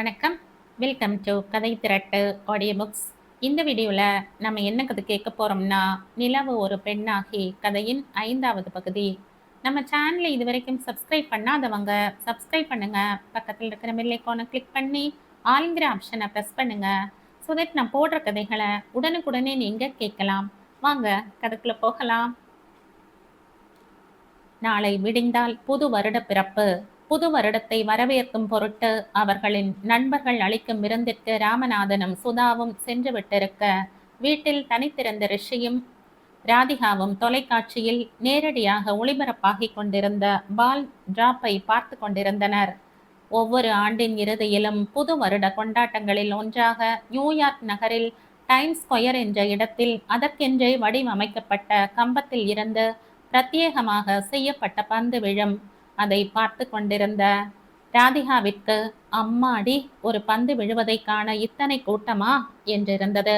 வணக்கம். Welcome to கதை திரட்டு audio books. இந்த வீடியோவில் நம்ம என்ன கதை கேட்க போகிறோம்னா, நிலவு ஒரு பெண்ணாகி கதையின் 5வது பகுதி. நம்ம சேனலை இது வரைக்கும் சப்ஸ்கிரைப் பண்ணாதவங்க சப்ஸ்கிரைப் பண்ணுங்க. பக்கத்தில் இருக்கிற பெல் ஐகானை கிளிக் பண்ணி ஆளுங்கிற ஆப்ஷனை ப்ரெஸ் பண்ணுங்க. ஸோ தட் நான் போடுற கதைகளை உடனுக்குடனே நீங்கள் கேட்கலாம். வாங்க கதைக்குள்ள போகலாம். நாளை விடிந்தால் புது வருட பிறப்பு. புது வருடத்தை வரவேற்கும் பொருட்டு அவர்களின் நண்பர்கள் அளிக்கும் விருந்திற்கு ராமநாதனும் சுதாவும் சென்று விட்டிருக்க, வீட்டில் தனித்திருந்த ரிஷியும் ராதிகாவும் தொலைக்காட்சியில் நேரடியாக ஒளிபரப்பாகிக் கொண்டிருந்த பால் டிராப்பை பார்த்து கொண்டிருந்தனர். ஒவ்வொரு ஆண்டின் இறுதியிலும் புது வருட கொண்டாட்டங்களில் ஒன்றாக நியூயார்க் நகரில் டைம்ஸ் ஸ்கொயர் என்ற இடத்தில் அதற்கென்றே வடிவமைக்கப்பட்ட கம்பத்தில் இருந்து பிரத்யேகமாக செய்யப்பட்ட பந்து விழும். அதை பார்த்து கொண்டிருந்த ராதிகாவிற்கு, அம்மாடி, ஒரு பந்து விழுவதை காண இத்தனை கூட்டமா என்றிருந்தது.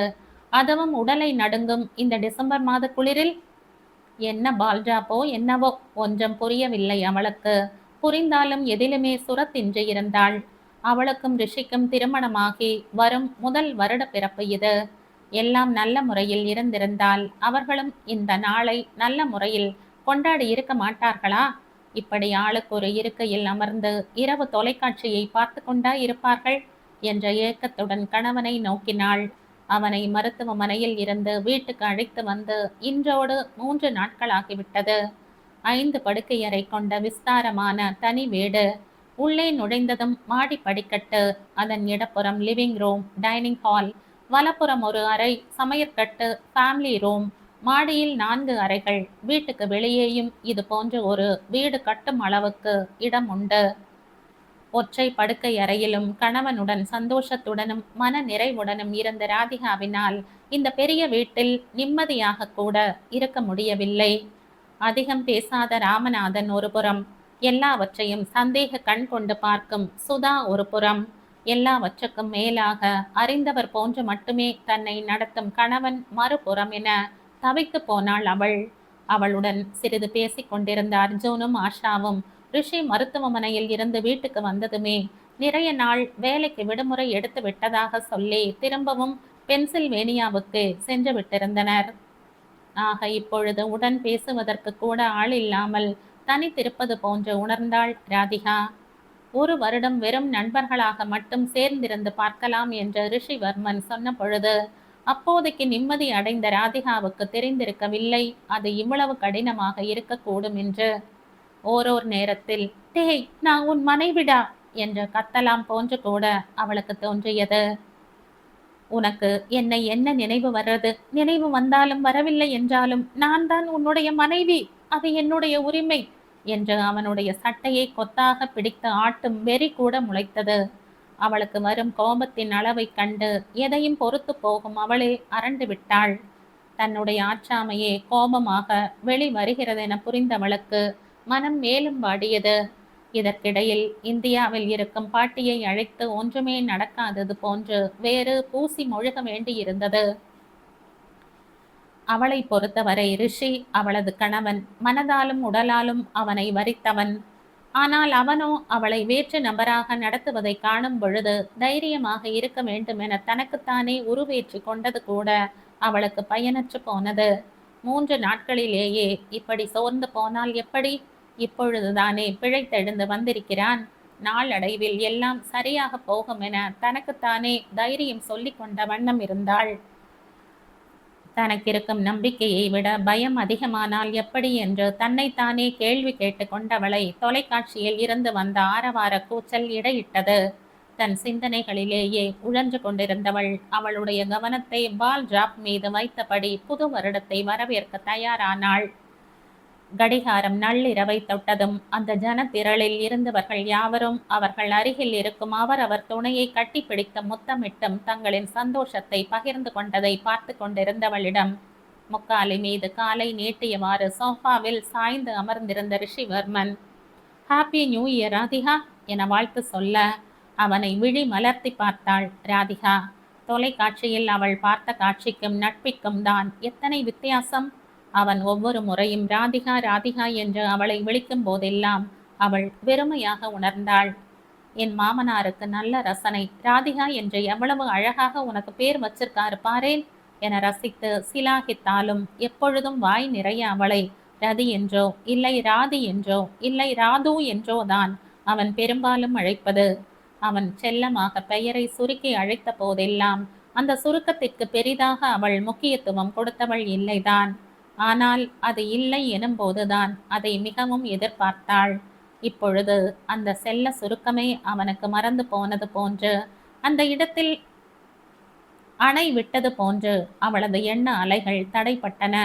அதுவும் உடலை நடுங்கும் இந்த டிசம்பர் மாத குளிரில். என்ன பால்ஜாப்போ என்னவோ ஒன்றும் புரியவில்லை அவளுக்கு. புரிந்தாலும் எதிலுமே சுரத்தின்றி இருந்தாள். அவளுக்கும் ரிஷிக்கும் திருமணமாகி வரும் முதல் வருட பிறப்பு இது. எல்லாம் நல்ல முறையில் இருந்திருந்தால் அவர்களும் இந்த நாளை நல்ல முறையில் கொண்டாடி இருக்க மாட்டார்களா? இப்படி ஆளுக்கு ஒரு இருக்கையில் அமர்ந்து இரவு தொலைக்காட்சியை பார்த்து கொண்டா இருப்பார்கள் என்ற ஏக்கத்துடன் கணவனை நோக்கினாள். அவனை மருத்துவமனையில் இருந்து வீட்டுக்கு அழைத்து வந்து இன்றோடு 3 நாட்களாகிவிட்டது. 5 படுக்கையறை கொண்ட விஸ்தாரமான தனி வீடு. உள்ளே நுழைந்ததும் மாடி படிக்கட்டு, அதன் இடப்புறம் லிவிங் ரூம், டைனிங் ஹால், வலப்புறம் ஒரு அறை, சமையற்கட்டு, ஃபேமிலி ரூம், மாடியில் 4 அறைகள். வீட்டுக்கு வெளியேயும் இது போன்ற ஒரு வீடு கட்டும் அளவுக்கு இடம் உண்டு. ஒற்றை படுக்கை அறையிலும் கணவனுடன் சந்தோஷத்துடனும் மன நிறைவுடனும் இருந்த ராதிகாவினால் இந்த பெரிய வீட்டில் நிம்மதியாக கூட இருக்க முடியவில்லை. அதிகம் பேசாத ராமநாதன் ஒரு புறம், எல்லாவற்றையும் சந்தேக கண் கொண்டு பார்க்கும் சுதா ஒரு புறம், எல்லாவற்றுக்கும் மேலாக அறிந்தவர் போன்று மட்டுமே தன்னை நடத்தும் கணவன் மறுபுறம் என தவித்து போனாள் அவள். அவளுடன் சிறிது பேசிக் கொண்டிருந்த அர்ஜுனும் ஆஷாவும் ரிஷி மருத்துவமனையில் இருந்து வீட்டுக்கு வந்ததுமே நிறைய நாள் வேலைக்கு விடுமுறை எடுத்து விட்டதாக சொல்லி திரும்பவும் பென்சில்வேனியாவுக்கு சென்று விட்டிருந்தனர். ஆக இப்பொழுது உடன் பேசுவதற்கு கூட ஆள் இல்லாமல் தனித்திருப்பது போன்று உணர்ந்தாள் ராதிகா. ஒரு வருடம் வெறும் நண்பர்களாக மட்டும் சேர்ந்திருந்து பார்க்கலாம் என்று ரிஷிவர்மன் சொன்ன பொழுது அப்போதைக்கு நிம்மதி அடைந்த ராதிகாவுக்கு தெரிந்திருக்கவில்லை அது இவ்வளவு கடினமாக இருக்கக்கூடும் என்று. ஓரோர் நேரத்தில், டேய், நான் உன் மனைவிடா என்று கத்தலாம் போன்று கூட அவளுக்கு தோன்றியது. உனக்கு என்னை என்ன நினைவு வர்றது? நினைவு வந்தாலும் வரவில்லை என்றாலும் நான் தான் உன்னுடைய மனைவி, அது என்னுடைய உரிமை என்று அவனுடைய சட்டையை கொத்தாக பிடித்து ஆட்டும் வெறி கூட முளைத்தது. அவளுக்கு வரும் கோபத்தின் அளவை கண்டு எதையும் பொறுத்து போகும் அவளே அரண்டு விட்டாள். தன்னுடைய ஆற்றாமையே கோபமாக வெளி வருகிறதென புரிந்தவளுக்கு மனம் மேலும் வாடியது. இதற்கிடையில் இந்தியாவில் இருக்கும் பாட்டியை அழைத்து ஒன்றுமே நடக்காதது போன்று வேறு பூசி மொழுக வேண்டியிருந்தது. அவளை பொறுத்தவரை ரிஷி அவளது கணவன், மனதாலும் உடலாலும் அவனை வரித்தவன். ஆனால் அவனோ அவளை வேற்று நபராக நடத்துவதை காணும் பொழுது தைரியமாக இருக்க வேண்டும் என தனக்குத்தானே உருவேற்றி கொண்டது கூட அவளுக்கு பயனற்று போனது. 3 நாட்களிலேயே இப்படி சோர்ந்து போனால் எப்படி? இப்பொழுதுதானே பிழைத்தெழுந்து வந்திருக்கிறான். நாளடைவில் எல்லாம் சரியாக போகும் என தனக்குத்தானே தைரியம் சொல்லி கொண்ட வண்ணம் இருந்தாள். தனக்கிருக்கும் நம்பிக்கையை விட பயம் அதிகமானால் எப்படி என்று தன்னைத்தானே கேள்வி கேட்டு கொண்டவளை தொலைக்காட்சியில் இருந்து வந்த ஆரவார கூச்சல் இடையிட்டது. தன் சிந்தனைகளிலேயே உழன்று கொண்டிருந்தவள் அவளுடைய கவனத்தை பால் டிராப் மீது வைத்தபடி புது வருடத்தை வரவேற்க தயாரானாள். கடிகாரம் நள்ளிரவை தொட்டதும் அந்த ஜனத்திரளில் இருந்தவர்கள் யாவரும் அவர்கள் அருகில் இருக்கும் அவர் துணையை கட்டிப்பிடிக்க முத்தமிட்டும் தங்களின் சந்தோஷத்தை பகிர்ந்து கொண்டதை பார்த்து கொண்டிருந்தவளிடம் முக்காலி மீது காலை நீட்டியவாறு சோஃபாவில் சாய்ந்து அமர்ந்திருந்த Rishivarman, happy new year Radhika என வாழ்த்து சொல்ல அவனை விழி மலர்த்தி பார்த்தாள் ராதிகா. தொலைக்காட்சியில் அவள் பார்த்த காட்சிக்கும் நட்பிற்கும் தான் எத்தனை வித்தியாசம்! அவன் ஒவ்வொரு முறையும் ராதிகா ராதிகா என்று அவளை விழிக்கும் போதெல்லாம் அவள் வெறுமையாக உணர்ந்தாள். என் மாமனாருக்கு நல்ல ரசனை. ராதிகா என்று எவ்வளவு அழகாக உனக்கு பேர் வச்சிருக்காரு பாரேன் என ரசித்து சிலாகித்தாலும் எப்பொழுதும் வாய் நிறைய அவளை ரதி என்றோ இல்லை ராதி என்றோ இல்லை ராது என்றோ தான் அவன் பெரும்பாலும் அழைப்பது. அவன் செல்லமாக பெயரை சுருக்கி அழைத்த போதெல்லாம் அந்த சுருக்கத்திற்கு பெரிதாக அவள் முக்கியத்துவம் கொடுத்தவள் இல்லைதான். ஆனால் அது இல்லை எனும்போதுதான் அதை மிகவும் எதிர்பார்த்தாள். இப்பொழுது அந்த செல்ல சுருக்கமே அவனுக்கு மறந்து போனது போன்று, அந்த இடத்தில் அணை விட்டது போன்று அவளது எண்ண அலைகள் தடைப்பட்டன.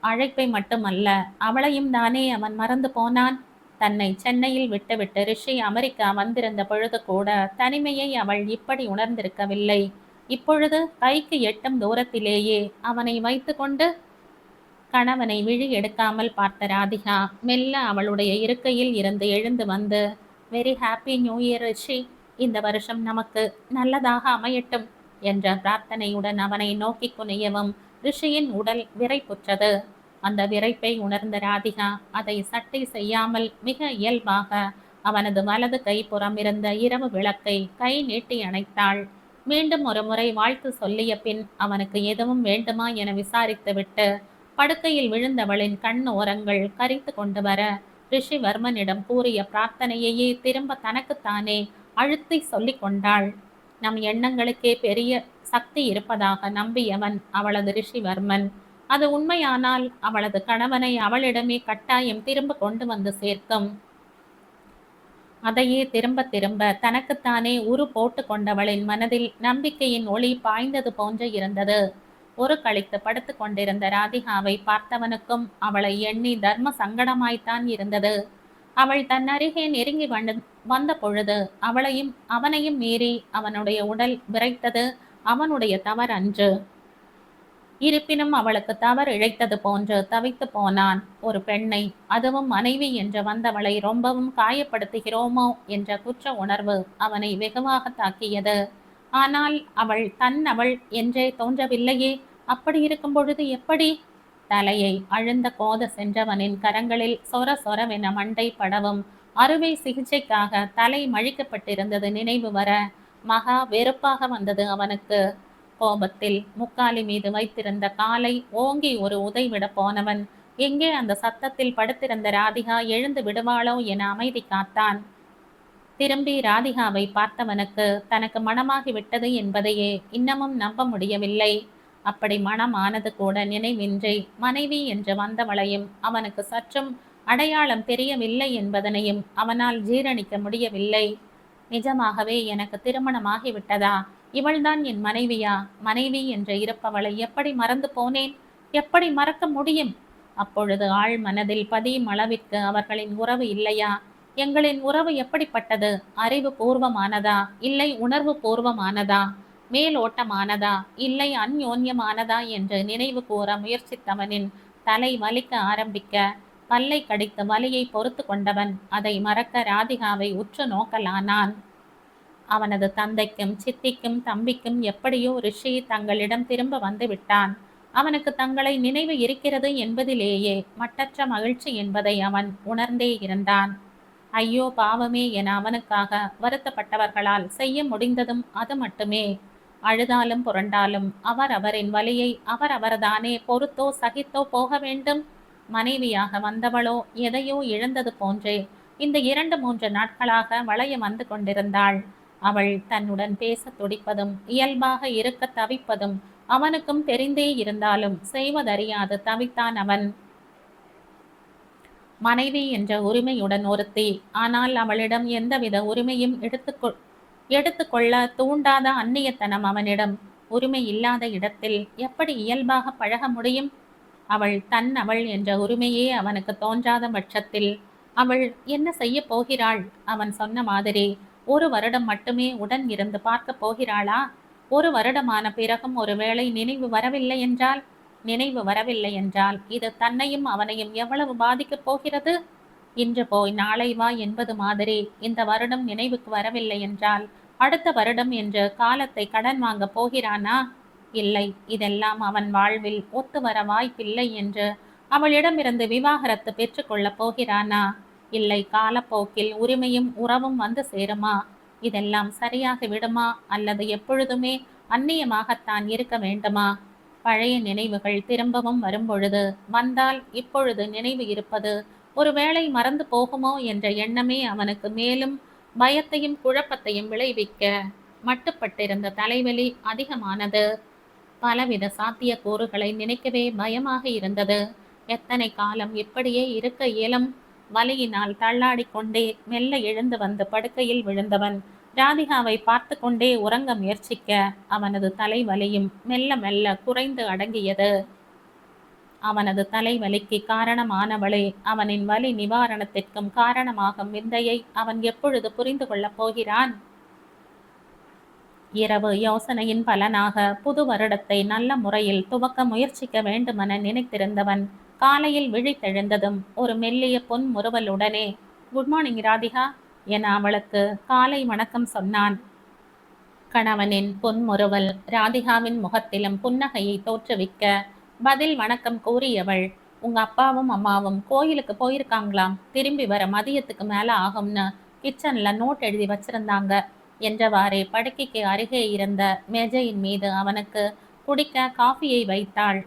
அழைப்பை மட்டுமல்ல, அவளையும் தானே அவன் மறந்து போனான். தன்னை சென்னையில் விட்டுவிட்டு ரிஷி அமெரிக்கா வந்திருந்த பொழுது கூட தனிமையை அவள் இப்படி உணர்ந்திருக்கவில்லை. இப்பொழுது கைக்கு எட்டும் தூரத்திலேயே அவனை வைத்து கொண்டு கணவனை விழி எடுக்காமல் பார்த்த ராதிகா மெல்ல அவளுடைய இருக்கையில் இருந்து எழுந்து வந்து, வெரி ஹாப்பி நியூ இயர் ரிஷி, இந்த வருஷம் நமக்கு நல்லதாக அமையட்டும் என்ற பிரார்த்தனையுடன் அவனை நோக்கி குனியவும் ரிஷியின் உடல் விரைப்புற்றது. அந்த விரைப்பை உணர்ந்த ராதிகா அதை சட்டை செய்யாமல் மிக இயல்பாக அவனது வலது கை புறம் இருந்த இரவு விளக்கை கை நீட்டி அணைத்தாள். மீண்டும் ஒரு முறை வாழ்த்து சொல்லிய பின் அவனுக்கு எதுவும் வேண்டுமா என விசாரித்துவிட்டு படுக்கையில் விழுந்தவளின் கண் ஓரங்கள் கரித்து கொண்டு வர ரிஷிவர்மனிடம் கூறிய பிரார்த்தனையையே திரும்ப தனக்குத்தானே அழுத்தி சொல்லி கொண்டாள். நம் எண்ணங்களுக்கே பெரிய சக்தி இருப்பதாக நம்பியவன் அவளது ரிஷிவர்மன். அது உண்மையானால் அவளது கணவனை அவளிடமே கட்டாயம் திரும்ப கொண்டு வந்து சேர்க்கும். அதையே திரும்ப திரும்ப தனக்குத்தானே உரு போட்டு கொண்டவளின் மனதில் நம்பிக்கையின் ஒளி பாய்ந்தது போன்று இருந்தது. ஒரு கழித்து படுத்து கொண்டிருந்த ராதிகாவை பார்த்தவனுக்கும் அவளை எண்ணி தர்ம சங்கடமாய்த்தான் இருந்தது. அவள் தன் அருகே நெருங்கி வந்த பொழுது அவனையும் மீறி அவனுடைய உடல் விரைத்தது அவனுடைய தவறு அன்று. இருப்பினும் அவளுக்கு தவறு இழைத்தது போன்று தவித்து போனான். ஒரு பெண்ணை, அதுவும் மனைவி என்று வந்தவளை ரொம்பவும் காயப்படுத்துகிறோமோ என்ற குற்ற உணர்வு அவனை வெகுவாக தாக்கியது. ஆனால் அவள் என்றே தோன்றவில்லையே. அப்படி இருக்கும் பொழுது எப்படி? தலையை அழுந்த கோத சென்றவனின் கரங்களில் சொர சொரவென மண்டை படவும் அறுவை சிகிச்சைக்காக தலை மழிக்கப்பட்டிருந்தது நினைவு வர மகா வெறுப்பாக வந்தது அவனுக்கு. கோபத்தில் முக்காலி மீது வைத்திருந்த காலை ஓங்கி ஒரு உதைவிட போனவன் எங்கே அந்த சத்தத்தில் படுத்திருந்த ராதிகா எழுந்து விடுவாளோ என அமைதி காத்தான். திரும்பி ராதிகாவை பார்த்தவனுக்கு தனக்கு மனமாகி விட்டது என்பதையே இன்னமும் நம்ப முடியவில்லை. அப்படி மனமானது கூட நினைவின்றி மனைவி என்று வந்தவளையும் அவனுக்கு சற்றும் அடையாளம் தெரியவில்லை என்பதனையும் அவனால் ஜீரணிக்க முடியவில்லை. நிஜமாகவே எனக்கு திருமணமாகி விட்டதா? இவள்தான் என் மனைவியா? மனைவி என்று இருப்பவளை எப்படி மறந்து போனேன்? எப்படி மறக்க முடியும்? அப்பொழுது ஆழ் மனதில் பதியும் அளவிற்கு அவர்களின் உறவு இல்லையா? எங்களின் உறவு எப்படிப்பட்டது? அறிவு பூர்வமானதா இல்லை உணர்வு பூர்வமானதா? மேலோட்டமானதா இல்லை அந்யோன்யமானதா என்று நினைவு கூற முயற்சித்தவனின் தலை வலிக்க ஆரம்பிக்க பல்லை கடித்து வலியை பொறுத்து கொண்டவன் அதை மறக்க ராதிகாவை உற்று நோக்கலானான். அவனது தந்தைக்கும் சித்திக்கும் தம்பிக்கும் எப்படியோ ரிஷி தங்களிடம் திரும்ப வந்து விட்டான். அவனுக்கு தங்களை நினைவு இருக்கிறது என்பதிலேயே மட்டற்ற மகிழ்ச்சி என்பதை அவன் உணர்ந்தே இருந்தான். ஐயோ பாவமே என அவனுக்காக வருத்தப்பட்டவர்களால் செய்ய முடிந்ததும் அது மட்டுமே. அழுதாலும் புரண்டாலும் அவரின் வலியை அவர்தானே பொறுத்தோ சகித்தோ போக வேண்டும். மனைவியாக வந்தவளோ எதையோ இழந்தது போன்றே இந்த 2-3 நாட்களாக வளைய வந்து கொண்டிருந்தாள். அவள் தன்னுடன் பேச துடிப்பதும் இயல்பாக இருக்க தவிப்பதும் அவனுக்கும் தெரிந்தே இருந்தாலும் செய்வதறியாது தவித்தான் அவன். மனைவி என்ற உரிமையுடன் ஒருத்தி, ஆனால் அவளிடம் எந்தவித உரிமையும் எடுத்துக்கொள்ள தூண்டாத அந்நியத்தனம் அவனிடம். உரிமை இல்லாத இடத்தில் எப்படி இயல்பாக பழக முடியும்? அவள் என்ற உரிமையே அவனுக்கு தோன்றாத பட்சத்தில் அவள் என்ன செய்ய போகிறாள்? அவன் சொன்ன மாதிரி 1 வருடம் மட்டுமே உடன் இருந்து பார்க்க போகிறாளா? 1 வருடமான பிறகும் ஒருவேளை நினைவு வரவில்லை என்றால் இது தன்னையும் அவனையும் எவ்வளவு பாதிக்கப் போகிறது? இன்று போய் நாளை வா என்பது மாதிரி இந்த வருடம் நினைவுக்கு வரவில்லை என்றால் அடுத்த வருடம் என்று காலத்தை கடன் வாங்க போகிறானா? இல்லை, இதெல்லாம் அவன் வாழ்வில் ஒத்து வர வாய்ப்பில்லை என்று அவளிடமிருந்து விவாகரத்து பெற்றுக்கொள்ளப் போகிறானா? இல்லை காலப்போக்கில் உரிமையும் உறவும் வந்து சேருமா? இதெல்லாம் சரியாகி விடுமா? அல்லது எப்பொழுதுமே அந்நியமாகத்தான் இருக்க வேண்டுமா? பழைய நினைவுகள் திரும்பவும் வரும்பொழுது, வந்தால் இப்பொழுது நினைவு இருப்பது ஒருவேளை மறந்து போகுமோ என்ற எண்ணமே அவனுக்கு மேலும் பயத்தையும் குழப்பத்தையும் விளைவிக்க மட்டுப்பட்டிருந்த தலைவலி அதிகமானது. பலவித சாத்தியக்கூறுகளை நினைக்கவே பயமாக இருந்தது. எத்தனை காலம் இப்படியே இருக்க இயலும்? வலியினால் தள்ளாடிக் கொண்டே மெல்ல எழுந்து வந்து படுக்கையில் விழுந்தவன் ராதிகாவை பார்த்து கொண்டே உறங்க முயற்சிக்க அவனது தலைவலியும் மெல்ல மெல்ல குறைந்து அடங்கியது. அவனது தலைவலிக்கு காரணமானவளே அவனின் வலி நிவாரணத்திற்கும் காரணமாகும் விந்தையை அவன் எப்பொழுது புரிந்து கொள்ளப் போகிறான்? இரவு யோசனையின் பலனாக புது வருடத்தை நல்ல முறையில் துவக்க முயற்சிக்க வேண்டுமென நினைத்திருந்தவன் காலையில் விழித்தெழுந்ததும் ஒரு மெல்லிய பொன் முறுவலுடனே குட் மார்னிங் ராதிகா என அவளுக்கு காலை வணக்கம் சொன்னான். கணவனின் பொன்முறுவல் ராதிகாவின் முகத்திலும் புன்னகையை தோற்றுவிக்க பதில் வணக்கம் கூறியவள், உங்க அப்பாவும் அம்மாவும் கோயிலுக்கு போயிருக்காங்களாம், திரும்பி வர மதியத்துக்கு மேல ஆகும்னு கிச்சன்ல நோட் எழுதி வச்சிருந்தாங்க என்றவாறே படுக்கைக்கு அருகே இருந்த மேஜையின் மீது அவனுக்கு குடிக்க காஃபியை வைத்தாள்.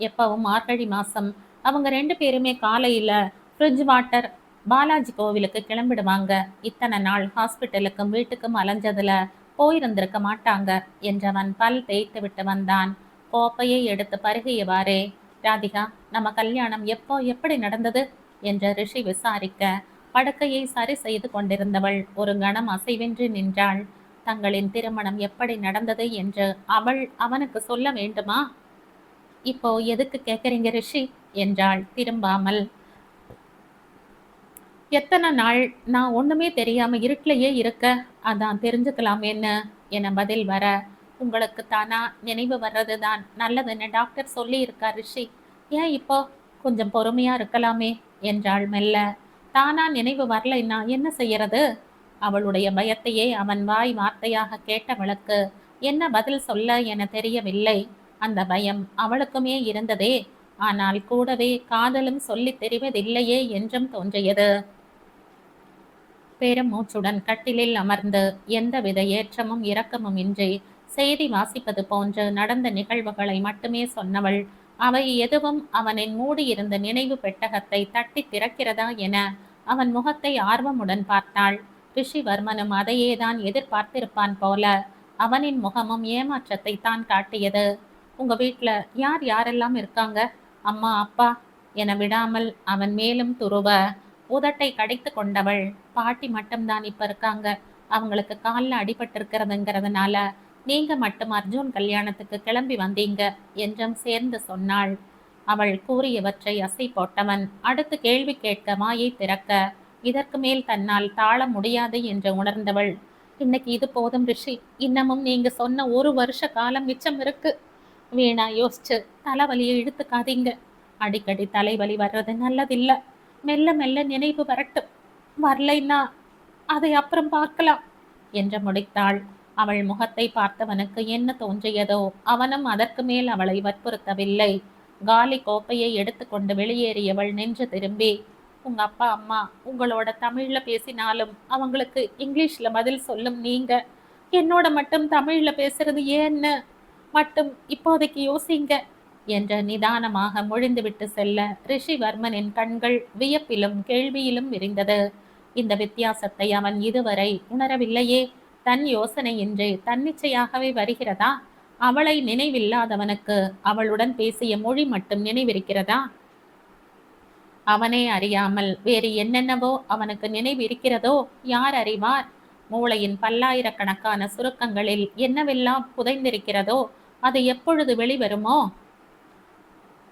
எப்பவும் மார்கழி மாசம் அவங்க 2 பேருமே காலையில ஃப்ரிட்ஜ் வாட்டர் பாலாஜி கோவிலுக்கு கிளம்பிடுவாங்க. இத்தனை நாள் ஹாஸ்பிட்டலுக்கும் வீட்டுக்கும் அலைஞ்சதுல போயிருந்திருக்க மாட்டாங்க என்றவன் பல் தேய்த்து விட்டு வந்தான். கோப்பையை எடுத்து பருகியவாறே, ராதிகா, நம்ம கல்யாணம் எப்போ எப்படி நடந்தது என்ற ரிஷி விசாரிக்க படுக்கையை சரி செய்து கொண்டிருந்தவள் ஒரு கணம் அசைவின்றி நின்றாள். தங்களின் திருமணம் எப்படி நடந்தது என்று அவள் அவனுக்கு சொல்ல வேண்டுமா? இப்போ எதுக்கு கேட்குறீங்க ரிஷி என்றாள் திரும்பாமல். எத்தனை நாள் நான் ஒண்ணுமே தெரியாம இருட்டிலேயே இருக்க, அதான் தெரிஞ்சுக்கலாமேன்னு என பதில் வர, உங்களுக்கு தானா நினைவு வர்றதுதான் நல்லதுன்னு டாக்டர் சொல்லி இருக்கார் ரிஷி, ஏன் இப்போ கொஞ்சம் பொறுமையா இருக்கலாமே என்றாள் மெல்ல. தானா நினைவு வரலைன்னா என்ன செய்யறது? அவளுடைய பயத்தையே அவன் வாய் வார்த்தையாக கேட்டவளுக்கு என்ன பதில் சொல்ல என தெரியவில்லை. அந்த பயம் அவளுக்குமே இருந்ததே, ஆனால் கூடவே காதலும் சொல்லி தெரிவதில்லையே என்றும் தோன்றியது. பெருமூச்சுடன் கட்டிலில் அமர்ந்து எந்தவித ஏற்றமும் இரக்கமும் இன்றி செய்தி வாசிப்பது போன்று நடந்த நிகழ்வுகளை மட்டுமே சொன்னவள் அவை எதுவும் அவனின் மூடியிருந்த நினைவு பெட்டகத்தை தட்டி திறக்கிறதா என அவன் முகத்தை ஆர்வமுடன் பார்த்தாள். ரிஷிவர்மனும் அதையேதான் எதிர்பார்த்திருப்பான் போல. அவனின் முகமும் ஏமாற்றத்தை தான் காட்டியது. உங்க வீட்டுல யார் யாரெல்லாம் இருக்காங்க? அம்மா அப்பா என விடாமல் அவன் மேலும் துருவ உதட்டை கடித்து கொண்டவள், பாட்டி மட்டும்தான் இப்ப இருக்காங்க. அவங்களுக்கு காலில் அடிபட்டு இருக்கிறதுங்கிறதுனால நீங்க மட்டும் அர்ஜுன் கல்யாணத்துக்கு கிளம்பி வந்தீங்க என்றும் சேர்ந்து சொன்னாள். அவள் கூறியவற்றை அசை போட்டவன் அடுத்து கேள்வி கேட்க வாயை திறக்க இதற்கு மேல் தன்னால் தாழ முடியாது என்று உணர்ந்தவள், இன்னைக்கு இது போதும் ரிஷி, இன்னமும் நீங்க சொன்ன 1 வருஷ காலம் மிச்சம் இருக்கு. வீணா யோசிச்சு தலைவலியை இழுத்துக்காதீங்க. அடிக்கடி தலைவலி வர்றது நல்லதில்ல. மெல்ல மெல்ல நினைவு வரட்டும், வரலைன்னா அதை அப்புறம் பார்க்கலாம் என்று முடித்தாள். அவள் முகத்தை பார்த்தவனுக்கு என்ன தோன்றியதோ அவனும் அதற்கு மேல் அவளை வற்புறுத்தவில்லை. காலி கோப்பையை எடுத்துக்கொண்டு வெளியேறியவள் நின்று திரும்பி, உங்க அப்பா அம்மா உங்களோட தமிழ்ல பேசினாலும் அவங்களுக்கு இங்கிலீஷ்ல பதில் சொல்லும் நீங்க என்னோட மட்டும் தமிழ்ல பேசுறது ஏன்னு மட்டும் இப்போதைக்கு யோசிங்க என்ற நிதானமாக மொழிந்துவிட்டு செல்ல ரிஷிவர்மனின் கண்கள் வியப்பிலும் கேள்வியிலும் விரிந்தது. இந்த வித்தியாசத்தை அவன் இதுவரை உணரவில்லையே. தன் யோசனையின்றி தன்னிச்சையாகவே வருகிறதா? அவளை நினைவில்லாதவனுக்கு அவளுடன் பேசிய மொழி மட்டும் நினைவிருக்கிறதா? அவனே அறியாமல் வேறு என்னென்னவோ அவனுக்கு நினைவிருக்கிறதோ யார் அறிவார்? மூளையின் பல்லாயிரக்கணக்கான சுருக்கங்களில் என்னவெல்லாம் புதைந்திருக்கிறதோ அது எப்பொழுது வெளிவருமோ?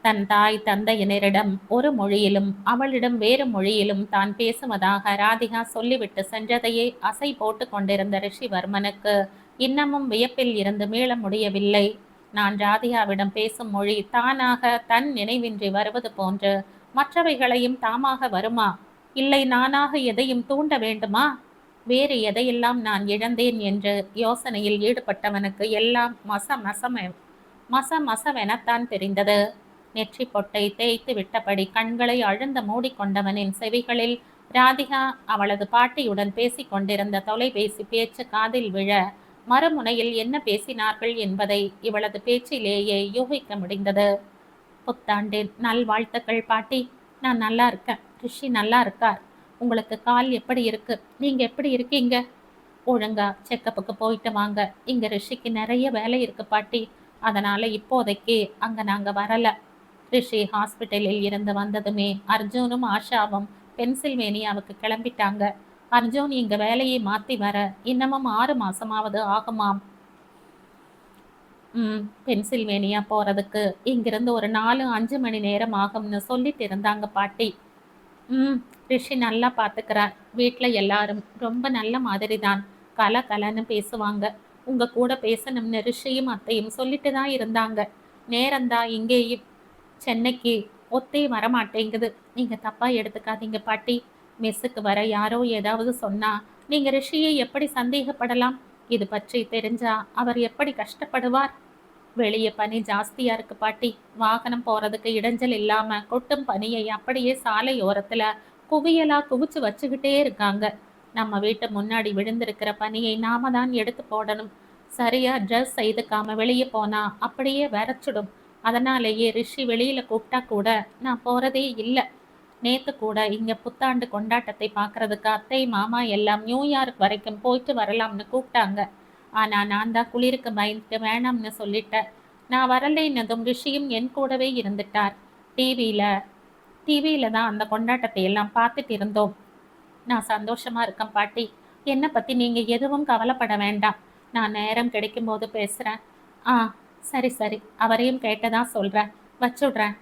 தன் தாய் தந்தையினரிடம் ஒரு மொழியிலும் அவளிடம் வேறு மொழியிலும் தான் பேசுவதாக ராதிகா சொல்லிவிட்டு சென்றதையே அசை போட்டு கொண்டிருந்த ரிஷிவர்மனுக்கு இன்னமும் வியப்பில் இருந்து மீள முடியவில்லை. நான் ராதிகாவிடம் பேசும் மொழி தானாக தன் நினைவின்றி வருவது போன்று மற்றவைகளையும் தாமாக வருமா? இல்லை நானாக எதையும் தூண்ட வேண்டுமா? வேறு எதையெல்லாம் நான் இழந்தேன் என்று யோசனையில் ஈடுபட்டவனுக்கு எல்லாம் மச மசவெனத்தான் தெரிந்தது. நெற்றி பொட்டை தேய்த்து விட்டபடி கண்களை அழுந்த மூடிக்கொண்டவனின் செவிகளில் ராதிகா அவளது பாட்டியுடன் பேசிக் கொண்டிருந்த தொலைபேசி பேச்சு காதில் விழ மறுமுனையில் என்ன பேசினார்கள் என்பதை இவளது பேச்சிலேயே யூகிக்க முடிந்தது. புத்தாண்டின் நல்வாழ்த்துக்கள் பாட்டி. நான் நல்லா இருக்கேன். ரிஷி நல்லா இருக்கார். உங்களுக்கு கால் எப்படி இருக்கு? நீங்க எப்படி இருக்கீங்க? ஒழுங்கா செக்கப்புக்கு போயிட்டு வாங்க. இங்க ரிஷிக்கு நிறைய வேலை இருக்கு பாட்டி. அதனால இப்போதைக்கு அங்க நாங்க வரல. ரிஷி ஹாஸ்பிட்டலில் இருந்து வந்ததுமே அர்ஜுனும் ஆஷாவும் பென்சில்வேனியாவுக்கு கிளம்பிட்டாங்க. அர்ஜுன் இங்க வேலையை மாத்தி வர இன்னமும் 6 மாசமாவது ஆகுமாம். பென்சில்வேனியா போறதுக்கு இங்கிருந்து ஒரு 4-5 மணி நேரம் ஆகும்னு சொல்லிட்டு இருந்தாங்க பாட்டி. ரிஷி நல்லா பார்த்துக்கிறார். வீட்டில் எல்லாரும் ரொம்ப நல்ல மாதிரி தான். கலன்னு பேசுவாங்க. உங்க கூட பேசணும்னு ரிஷியும் அத்தையும் சொல்லிட்டு தான் இருந்தாங்க. நேரம்தான் இங்கேயும் சென்னைக்கு ஒத்தே வரமாட்டேங்குது. நீங்க தப்பா எடுத்துக்காதீங்க பாட்டி. மெஸ்ஸுக்கு வர யாரோ ஏதாவது சொன்னா நீங்க ரிஷியை எப்படி சந்தேகப்படலாம்? இது பற்றி தெரிஞ்சா அவர் எப்படி கஷ்டப்படுவார்? வெளியே பனி ஜாஸ்தியா இருக்கு பாட்டி. வாகனம் போறதுக்கு இடைஞ்சல் இல்லாம கொட்டும் பனியை அப்படியே சாலை ஓரத்துல குவியலா குவிச்சு வச்சுக்கிட்டே இருக்காங்க. நம்ம வீட்டு முன்னாடி விழுந்திருக்கிற பனியை நாம தான் எடுத்து போடணும். சரியா ட்ரெஸ் செய்துக்காம வெளியே போனா அப்படியே வரைச்சிடும். அதனாலேயே ரிஷி வெளியில கூப்பிட்டா கூட நான் போறதே இல்லை. நேத்து கூட இங்க புத்தாண்டு கொண்டாட்டத்தை பார்க்கறதுக்கு அத்தை மாமா எல்லாம் நியூயார்க் வரைக்கும் போயிட்டு வரலாம்னு கூப்பிட்டாங்க. ஆனா நான் தான் குளிருக்கு பயந்துட்டு வேணாம்னு சொல்லிட்டேன். நான் வரலைன்னதும் ரிஷியும் என் கூடவே இருந்துட்டார். டிவியில தான் அந்த கொண்டாட்டத்தை எல்லாம் பார்த்துட்டு இருந்தோம். நான் சந்தோஷமா இருக்கேன் பாட்டி. என்னை பத்தி நீங்க எதுவும் கவலைப்பட வேண்டாம். நான் நேரம் கிடைக்கும் போது பேசுறேன். ஆ சரி சரி, அவரையும் கேட்டதான் சொல்றேன். வச்சுடுறேன்.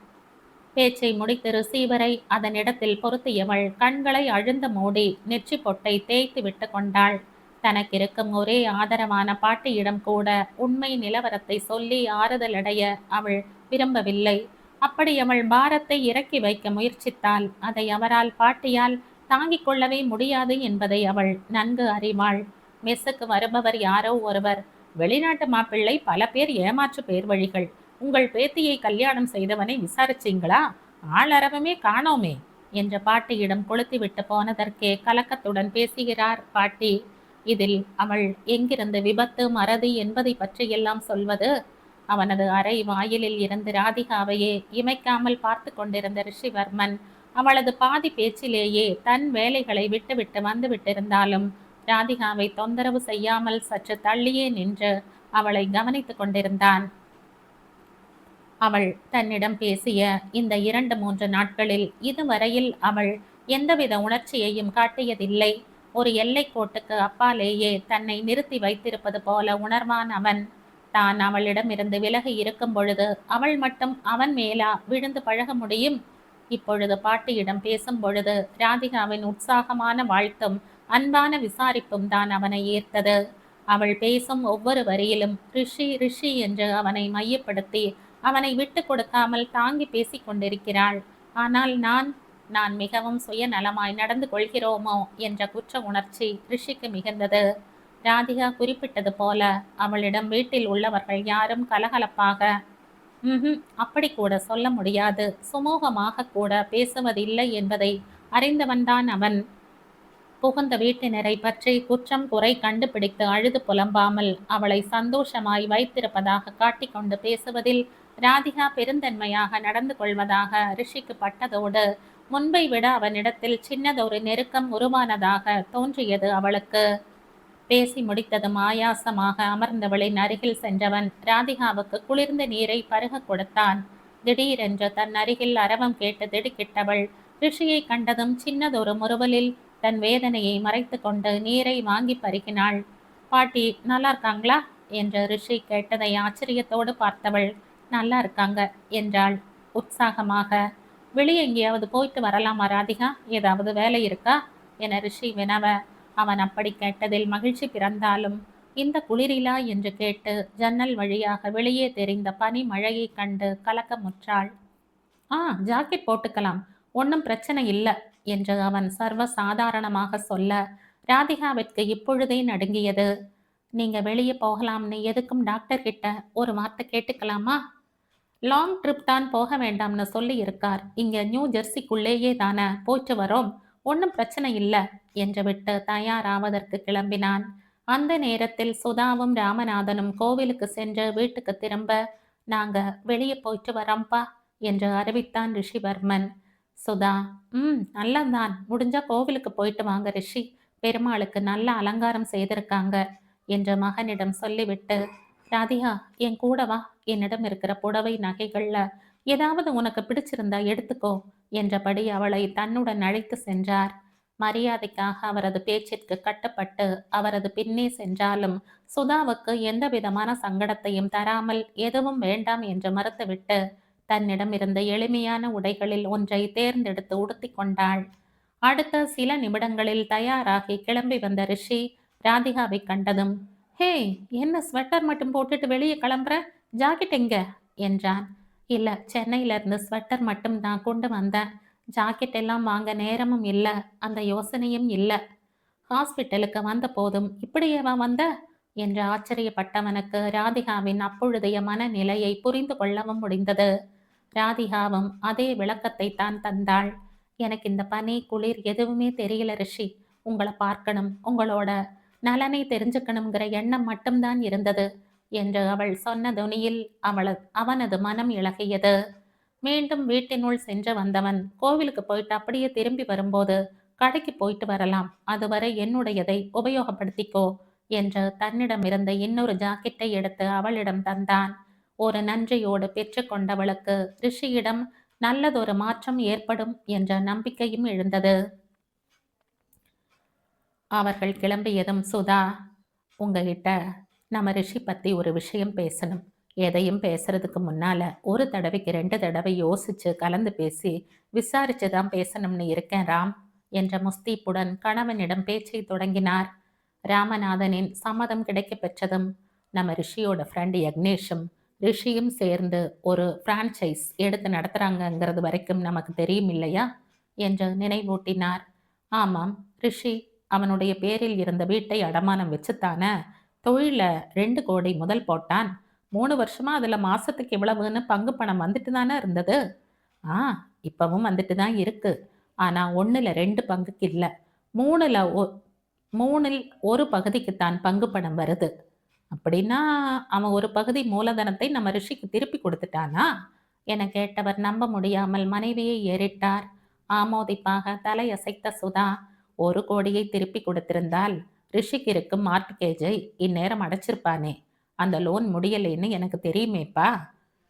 பேச்சை முடித்து ரிசீவரை அதன் இடத்தில் பொருத்தியவள் கண்களை அழுந்த மூடி நெற்றி பொட்டை தேய்த்து விட்டு கொண்டாள். தனக்கிருக்கும் ஒரே ஆதரவான பாட்டியிடம் கூட உண்மை நிலவரத்தை சொல்லி ஆறுதல் அடைய அவள் விரும்பவில்லை. அப்படி அவள் பாரத்தை இறக்கி வைக்க முயற்சித்தால் அதை அவரால் பாட்டியால் தாங்கிக் கொள்ளவே முடியாது என்பதை அவள் நன்கு அறிவாள். மெஸ்ஸுக்கு வருபவர் யாரோ ஒருவர், வெளிநாட்டு மாப்பிள்ளை பல பேர் ஏமாற்று பேர் வழிகள். உங்கள் பேத்தியை கல்யாணம் செய்தவனை விசாரிச்சிங்களா? ஆளரவமே காணோமே என்ற பாட்டியிடம் கொளுத்திவிட்டு போனதற்கே கலக்கத்துடன் பேசுகிறார் பாட்டி. இதில் அவள் எங்கிருந்து விபத்து மறதி என்பதை பற்றியெல்லாம் சொல்வது? அவனது அறை வாயிலில் இருந்து ராதிகாவையே இமைக்காமல் பார்த்து கொண்டிருந்த ரிஷிவர்மன் அவளது பாதி பேச்சிலேயே தன் வேலைகளை விட்டுவிட்டு வந்து விட்டிருந்தாலும் ராதிகாவை தொந்தரவு செய்யாமல் சற்று தள்ளியே நின்று அவளை கவனித்து கொண்டிருந்தான். அவள் தன்னிடம் பேசிய இந்த 2-3 நாட்களில் இதுவரையில் அவள் எந்தவித உணர்ச்சியையும் காட்டியதில்லை. ஒரு எல்லை கோட்டுக்கு அப்பாலேயே தன்னை நிறுத்தி வைத்திருப்பது போல உணர்வான் அவன். தான் அவளிடமிருந்து விலகி இருக்கும் பொழுது அவள் மட்டும் அவன் மேலா விழுந்து பழக முடியும்? இப்பொழுது பாட்டியிடம் பேசும் பொழுது ராதிகாவின் உற்சாகமான வாழ்த்தும் அன்பான விசாரிப்பும் தான் அவனை ஈர்த்தது. அவள் பேசும் ஒவ்வொரு வரியிலும் ரிஷி ரிஷி என்று அவனை மையப்படுத்தி அவனை விட்டு கொடுக்காமல் தாங்கி பேசிக் கொண்டிருக்கிறாள். ஆனால் நான் மிகவும் சுயநலமாய் நடந்து கொள்கிறோமோ என்ற குற்ற உணர்ச்சி ரிஷிக்கு மிகுந்தது. ராதிகா குறிப்பிட்டது போல அவளிடம் வீட்டில் உள்ளவர்கள் யாரும் கலகலப்பாக அப்படி கூட சொல்ல முடியாது, சுமூகமாக கூட பேசுவதில்லை என்பதை அறிந்தவன்தான் அவன். புகுந்த வீட்டினரை பற்றி குற்றம் குறை கண்டுபிடித்து அழுது புலம்பாமல் அவளை சந்தோஷமாய் வைத்திருப்பதாக காட்டிக்கொண்டு பேசுவதில் ராதிகா பெருந்தன்மையாக நடந்து கொள்வதாக ரிஷிக்கு பட்டதோடு முன்பை விட அவனிடத்தில் சின்னதொரு நெருக்கம் உருவானதாக தோன்றியது அவளுக்கு. பேசி முடித்ததும் ஆயாசமாக அமர்ந்தவளின் அருகில் சென்றவன் ராதிகாவுக்கு குளிர்ந்த நீரை பருக கொடுத்தான். திடீரென்று தன் அருகில் அரவம் கேட்டு திடுக்கிட்டவள் ரிஷியை கண்டதும் சின்னதொரு முறுவலில் தன் வேதனையை மறைத்து கொண்டு நீரை வாங்கி பருகினாள். பாட்டி நல்லா இருக்காங்களா என்று ரிஷி கேட்டதை ஆச்சரியத்தோடு பார்த்தவள் நல்லா இருக்காங்க என்றாள் உற்சாகமாக. வெளியே எங்கேயாவது போயிட்டு வரலாமா ராதிகா? ஏதாவது வேலை இருக்கா என ரிஷி வினவ அவன் அப்படி கேட்டதில் மகிழ்ச்சி பிறந்தாலும் இந்த குளிரிலா என்று கேட்டு ஜன்னல் வழியாக வெளியே தெரிந்த பனி மழையை கண்டு கலக்கமுற்றாள். ஜாக்கெட் போட்டுக்கலாம், ஒன்றும் பிரச்சனை இல்லை என்று அவன் சர்வ சாதாரணமாக சொல்ல ராதிகாவிற்கு இப்பொழுதே நடுங்கியது. நீங்க வெளியே போகலாம்னு எதுக்கும் டாக்டர் கிட்ட ஒரு வார்த்தை கேட்டுக்கலாமா? லாங் ட்ரிப் தான் போக வேண்டாம்னு சொல்லி இருக்கார். இங்க நியூ ஜெர்சிக்குள்ளேயே தானே போயிட்டு வரோம். ஒன்றும் பிரச்சனை இல்ல என்று விட்டு தயாராவதற்கு கிளம்பினான். அந்த நேரத்தில் சுதாவும் ராமநாதனும் கோவிலுக்கு சென்று வீட்டுக்கு திரும்ப, நாங்க வெளியே போயிட்டு வரோம்ப்பா என்று அறிவித்தான் ரிஷிவர்மன். சுதா, நல்லதான், முடிஞ்சா கோவிலுக்கு போயிட்டு வாங்க ரிஷி, பெருமாளுக்கு நல்ல அலங்காரம் செய்திருக்காங்க என்று மகனிடம் சொல்லிவிட்டு, ராதிகா என் கூட வா, என்னிடம் இருக்கிற புடவை நகைகள்ல ஏதாவது உனக்கு பிடிச்சிருந்தா எடுத்துக்கோ என்றபடி அவளை தன்னுடன் அழைத்து சென்றார். மரியாதைக்காக அவரது பேச்சிற்கு கட்டுப்பட்டு அவரது பின்னே சென்றாலும் சுதாவுக்கு எந்த விதமான சங்கடத்தையும் தராமல் எதுவும் வேண்டாம் என்று மறுத்துவிட்டு தன்னிடம் இருந்த எளிமையான உடைகளில் ஒன்றை தேர்ந்தெடுத்து உடுத்தி கொண்டாள். அடுத்த சில நிமிடங்களில் தயாராகி கிளம்பி வந்த ரிஷி ராதிகாவை கண்டதும், ஹே, என்ன ஸ்வெட்டர் மட்டும் போட்டுட்டு வெளியே கிளம்புற, ஜாக்கெட் எங்க என்றான். இல்ல, சென்னையில இருந்து ஸ்வெட்டர் மட்டும் தான் கொண்டு வந்தேன், ஜாக்கெட் எல்லாம் வாங்க நேரமும் இல்ல, அந்த யோசனையும் இல்ல. ஹாஸ்பிட்டலுக்கு வந்த போதும் இப்படியேவா வந்த என்று ஆச்சரியப்பட்டவனுக்கு ராதிகாவின் அப்பொழுதைய மனநிலையை புரிந்து கொள்ளவும் முடிந்தது. ராதிகாவும் அதே விளக்கத்தை தான் தந்தாள். எனக்கு இந்த பனி குளிர் எதுவுமே தெரியல ரிஷி, உங்களை பார்க்கணும், உங்களோட நலனை தெரிஞ்சுக்கணுங்கிற எண்ணம் மட்டும்தான் இருந்தது என்று அவள் சொன்ன துணியில் அவனது மனம் இளகியது. மீண்டும் வீட்டினுள் சென்று வந்தவன் கோவிலுக்கு போயிட்டு அப்படியே திரும்பி வரும்போது கடைக்கு போயிட்டு வரலாம், அதுவரை என்னுடையதை உபயோகப்படுத்திக்கோ என்று தன்னிடமிருந்த இன்னொரு ஜாக்கெட்டை எடுத்து அவளிடம் தந்தான். ஒரு நன்றியோடு பெற்றுக்கொண்டவளுக்கு ரிஷியிடம் நல்லதொரு மாற்றம் ஏற்படும் என்ற நம்பிக்கையும் எழுந்தது. அவர்கள் கிளம்பியதும் சுதா, உங்ககிட்ட நம்ம ரிஷி பற்றி ஒரு விஷயம் பேசணும், எதையும் பேசுறதுக்கு முன்னால ஒரு தடவைக்கு 2 தடவை யோசிச்சு கலந்து பேசி விசாரிச்சு தான் பேசணும்னு இருக்கேன் ராம் என்ற முஸ்தீப்புடன் கணவனிடம் பேச்சை தொடங்கினார். ராமநாதனின் சம்மதம் கிடைக்க பெற்றதும், நம்ம ரிஷியோட ஃப்ரெண்டு யக்னேஷும் ரிஷியும் சேர்ந்து ஒரு ஃப்ரான்ச்சைஸ் எடுத்து நடத்துகிறாங்கங்கிறது வரைக்கும் நமக்கு தெரியும் இல்லையா என்று நினைவூட்டினார். ஆமாம், ரிஷி அவனுடைய பேரில் இருந்த வீட்டை அடமானம் வச்சுத்தானே தொழில 2 கோடி முதல் போட்டான். 3 வருஷமா அதுல மாசத்துக்கு இவ்வளவுன்னு பங்கு பணம் வந்துட்டு தானே இருந்தது. இப்பவும் வந்துட்டு தான் இருக்கு. ஆனா 1ல் 2 பங்குக்கு இல்லை, 3ல் ஒரு பகுதிக்குத்தான் பங்கு பணம் வருது. அப்படின்னா அவன் ஒரு பகுதி மூலதனத்தை நம்ம ரிஷிக்கு திருப்பி கொடுத்துட்டானா என கேட்டவர் நம்ப முடியாமல் மனைவியை ஏறிட்டார். ஆமோதிப்பாக தலையசைத்த சுதா, 1 கோடியை திருப்பி கொடுத்திருந்தால் ரிஷிக்கு இருக்கும் மார்ட்கேஜை இந்நேரம் அடைச்சிருப்பானே, அந்த லோன் முடியலைன்னு எனக்கு தெரியுமேப்பா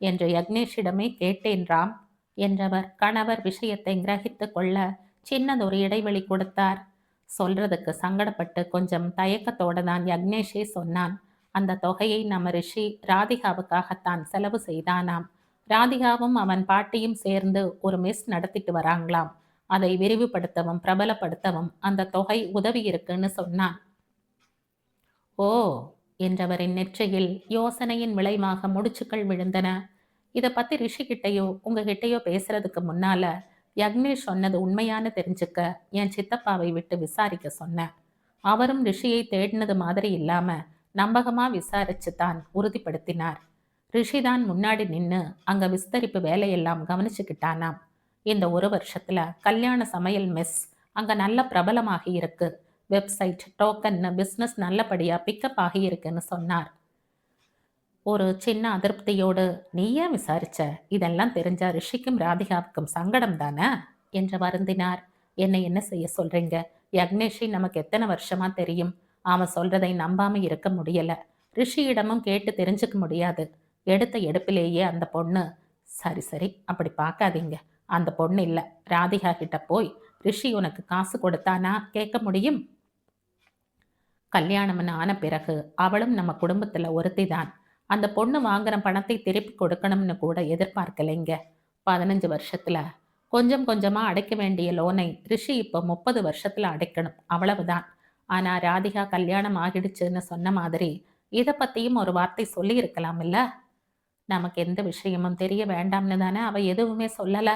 என்று யக்னேஷிடமே கேட்டேன் ராம் என்றவர் கணவர் விஷயத்தை கிரகித்து கொள்ள சின்னதொரு இடைவெளி கொடுத்தார். சொல்றதுக்கு சங்கடப்பட்டு கொஞ்சம் தயக்கத்தோடு தான் யக்னேஷே சொன்னான். அந்த தொகையை நம்ம ரிஷி ராதிகாவுக்காகத்தான் செலவு செய்தானாம். ராதிகாவும் அவன் பாட்டியும் சேர்ந்து ஒரு மெஸ் நடத்திட்டு வராங்களாம். அதை விரிவுபடுத்தவும் பிரபலப்படுத்தவும் அந்த தொகை உதவி இருக்குன்னு சொன்னான். ஓ என்றவரின் நெற்றியில் யோசனையின் விளைவாக முடிச்சுக்கள் விழுந்தன. இதை பத்தி ரிஷிகிட்டையோ உங்ககிட்டயோ பேசுறதுக்கு முன்னால யக்னேஷ் சொன்னது உண்மையான தெரிஞ்சுக்க என் சித்தப்பாவை விட்டு விசாரிக்க சொன்னேன். அவரும் ரிஷியை தேடினது மாதிரி இல்லாம நம்பகமா விசாரிச்சு தான் உறுதிப்படுத்தினார். ரிஷிதான் முன்னாடி நின்று அங்க விஸ்தரிப்பு வேலையெல்லாம் கவனிச்சுக்கிட்டானாம். இந்த 1 வருஷத்துல கல்யாண சமையல் மெஸ் அங்க நல்ல பிரபலமாகி இருக்கு. வெப்சைட், டோக்கன்னு பிஸ்னஸ் நல்லபடியா பிக்கப் ஆகியிருக்குன்னு சொன்னார். ஒரு சின்ன அதிருப்தியோடு, நீ ஏன் விசாரிச்ச, இதெல்லாம் தெரிஞ்சா ரிஷிக்கும் ராதிகாவுக்கும் சங்கடம் தானே என்று வருந்தினார். என்ன செய்ய சொல்றீங்க, யக்னேஷி நமக்கு எத்தனை வருஷமா தெரியும், அவன் சொல்றதை நம்பாம இருக்க முடியல, ரிஷியிடமும் கேட்டு தெரிஞ்சுக்க முடியாது. எடுத்த எடுப்பிலேயே அந்த பொண்ணு, சரி அப்படி பார்க்காதீங்க, அந்த பொண்ணு இல்லை, ராதிகா கிட்ட போய் ரிஷி உனக்கு காசு கொடுத்தானா கேட்க முடியும். கல்யாணம்னு ஆன பிறகு அவளும் நம்ம குடும்பத்துல ஒருத்தி தான். அந்த பொண்ணு வாங்குற பணத்தை திருப்பி கொடுக்கணும்னு கூட எதிர்பார்க்கலைங்க. 15 வருஷத்துல கொஞ்சம் கொஞ்சமா அடைக்க வேண்டிய லோனை ரிஷி இப்போ 30 வருஷத்துல அடைக்கணும், அவ்வளவுதான். ஆனா ராதிகா கல்யாணம் ஆகிடுச்சுன்னு சொன்ன மாதிரி இதை பத்தியும் ஒரு வார்த்தை சொல்லி இருக்கலாம் இல்ல. நமக்கு எந்த விஷயமும் தெரிய வேண்டாம்னு தானே அவ எதுவுமே சொல்லல.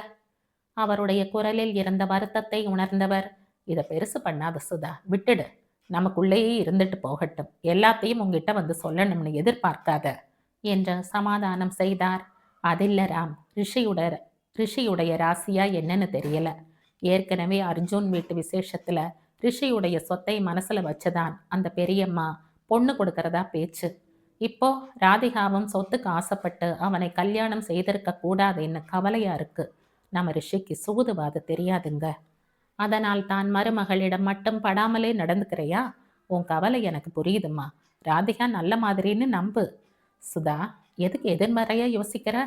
அவருடைய குரலில் இருந்த வருத்தத்தை உணர்ந்தவர், இதை பெருசு பண்ணாத சுதா, விட்டுடு, நமக்குள்ளேயே இருந்துட்டு போகட்டும், எல்லாத்தையும் உங்ககிட்ட வந்து சொல்லணும்னு எதிர்பார்க்காத என்று சமாதானம் செய்தார். அதில்ல ராம், ரிஷியுடைய ராசியா என்னன்னு தெரியல. ஏற்கனவே அர்ஜுன் வீட்டு விசேஷத்துல ரிஷியுடைய சொத்தை மனசுல வச்சுதான் அந்த பெரியம்மா பொண்ணு கொடுக்கறதா பேச்சு. இப்போ ராதிகாவும் சொத்துக்கு ஆசைப்பட்டு அவனை கல்யாணம் செய்திருக்க கூடாதுன்னு கவலையா இருக்கு. நம்ம ரிஷிக்கு சூதுவாது தெரியாதுங்க. அதனால் தான் மருமகளிடம் மட்டும் படாமலே நடந்துக்கிறையா? உன் கவலை எனக்கு புரியுதும்மா. ராதிகா நல்ல மாதிரின்னு நம்பு. சுதா, எதுக்கு எதிர்மறையா யோசிக்கிற?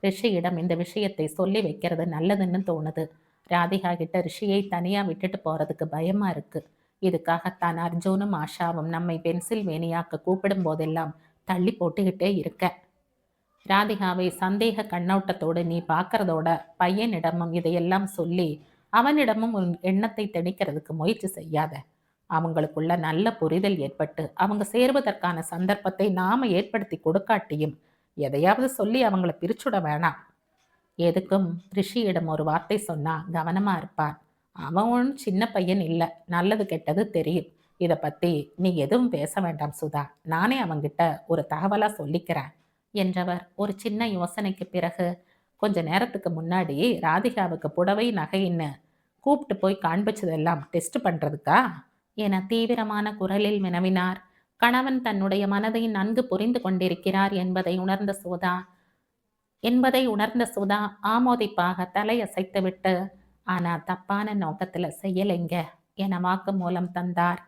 ரிஷியிடம் இந்த விஷயத்தை சொல்லி வைக்கிறது நல்லதுன்னு தோணுது. ராதிகா கிட்ட ரிஷியை தனியா விட்டுட்டு போறதுக்கு பயமா இருக்கு. இதுக்காகத்தான் அர்ஜுனும் ஆஷாவும் நம்மை பென்சில்வேனியாக்கு கூப்பிடும் போதெல்லாம் தள்ளி போட்டுக்கிட்டே இருக்க. ராதிகாவை சந்தேக கண்ணோட்டத்தோடு நீ பார்க்கறதோட பையனிடமும் இதையெல்லாம் சொல்லி அவனிடமும் உன் எண்ணத்தை திணிக்கிறதுக்கு முயற்சி செய்யாத. அவங்களுக்குள்ள நல்ல புரிதல் ஏற்பட்டு அவங்க சேர்வதற்கான சந்தர்ப்பத்தை நாம ஏற்படுத்தி கொடுக்காட்டியும் எதையாவது சொல்லி அவங்கள பிரிச்சுட வேணாம். எதுக்கும் ரிஷியிடம் ஒரு வார்த்தை சொன்னா கவனமா இருப்பான். அவன் ஒன்றும் சின்ன பையன் இல்லை, நல்லது கெட்டது தெரியும். இதை பத்தி நீ எதுவும் பேச வேண்டாம் சுதா, நானே அவங்கிட்ட ஒரு தகவலா சொல்லிக்கிறேன் என்றவர் ஒரு சின்ன யோசனைக்கு பிறகு கொஞ்ச நேரத்துக்கு முன்னாடி ராதிகாவுக்கு புடவை நகைன்னு கூப்பிட்டு போய் காண்பிச்சதெல்லாம் டெஸ்ட் பண்றதுக்கா என தீவிரமான குரலில் வினவினார். கணவன் தன்னுடைய மனதை நன்கு புரிந்து கொண்டிருக்கிறார் என்பதை உணர்ந்த சுதா ஆமோதிப்பாக தலையசைத்துவிட்டு, ஆனா தப்பான நோக்கத்துல செய்யலைங்க என வாக்கு மூலம் தந்தார்.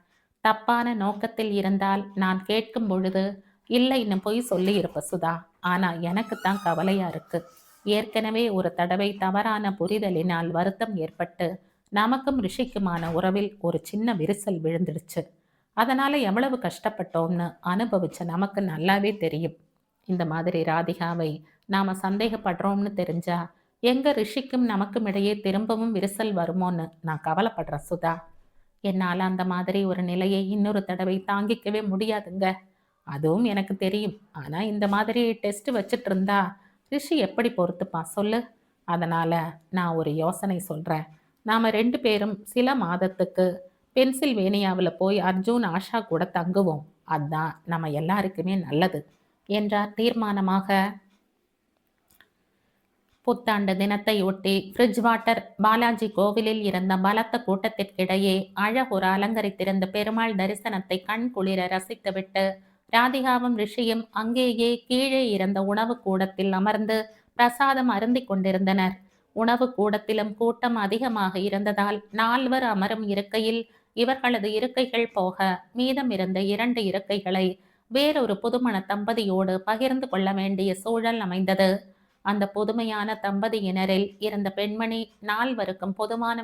தப்பான நோக்கத்தில் இருந்தால் நான் கேட்கும் பொழுது இல்லைன்னு போய் சொல்லி இருப்ப சுதா. ஆனா எனக்குத்தான் கவலையா இருக்கு. ஏற்கனவே ஒரு தடவை தவறான புரிதலினால் வருத்தம் ஏற்பட்டு நமக்கும் ரிஷிக்குமான உறவில் ஒரு சின்ன விரிசல் விழுந்துடுச்சு. அதனால எவ்வளவு கஷ்டப்பட்டோம்னு அனுபவிச்ச நமக்கு நல்லாவே தெரியும். இந்த மாதிரி ராதிகாவை நாம சந்தேகப்படுறோம்னு தெரிஞ்சா எங்க ரிஷிக்கும் நமக்கும் இடையே திரும்பவும் விரிசல் வருமோன்னு நான் கவலைப்படுறேன் சுதா. என்னால் அந்த மாதிரி ஒரு நிலையை இன்னொரு தடவை தாங்கிக்கவே முடியாதுங்க. அதுவும் எனக்கு தெரியும். ஆனா இந்த மாதிரி டெஸ்ட் வச்சுட்டு இருந்தா ரிஷி எப்படி பொறுத்துப்பான் சொல்லு. அதனால நான் ஒரு யோசனை சொல்றேன். நாம 2 பேரும் சில மாதத்துக்கு பென்சில்வேனியாவில் போய் அர்ஜுன் ஆஷா கூட தங்குவோம். அதுதான் நம்ம எல்லாருக்குமே நல்லது என்றார் தீர்மானமாக. புத்தாண்டு தினத்தையொட்டி ஃப்ரிட்ஜ் வாட்டர் பாலாஜி கோவிலில் இருந்த பலத்த கூட்டத்திற்கிடையே அழகுற அலங்கரித்திருந்த பெருமாள் தரிசனத்தை கண் குளிர ரசித்துவிட்டு ராதிகாவும் ரிஷியும் அங்கேயே கீழே இருந்த உணவு கூடத்தில் அமர்ந்து பிரசாதம் அருந்தி கொண்டிருந்தனர். உணவு கூடத்திலும் கூட்டம் அதிகமாக இருந்ததால் 4 அமரும் இருக்கையில் இவர்களது இருக்கைகள் போக மீதம் இருந்த 2 இருக்கைகளை வேறொரு புதுமண தம்பதியோடு பகிர்ந்து கொள்ள வேண்டிய சூழல் அமைந்தது. அந்த புதுமையான தம்பதியினரில் இருந்த பெண்மணி 4 பொதுவான